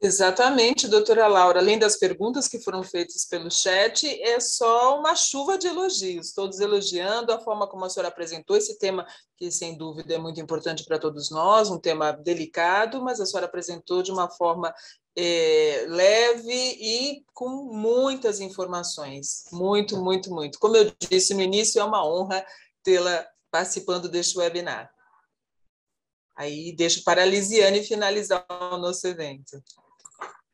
Exatamente, doutora Laura. Além das perguntas que foram feitas pelo chat, é só uma chuva de elogios, todos elogiando a forma como a senhora apresentou esse tema, que sem dúvida é muito importante para todos nós, um tema delicado, mas a senhora apresentou de uma forma leve e com muitas informações. Muito, muito, muito. Como eu disse no início, é uma honra tê-la participando deste webinar. Aí deixo para a Lisiane finalizar o nosso evento.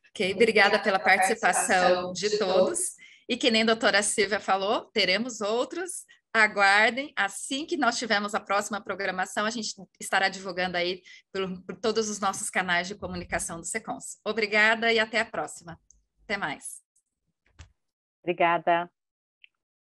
Ok, obrigada pela participação de todos. E que nem a doutora Silvia falou, teremos outros aguardem, assim que nós tivermos a próxima programação, a gente estará divulgando aí por todos os nossos canais de comunicação do Secons. Obrigada e até a próxima. Até mais. Obrigada.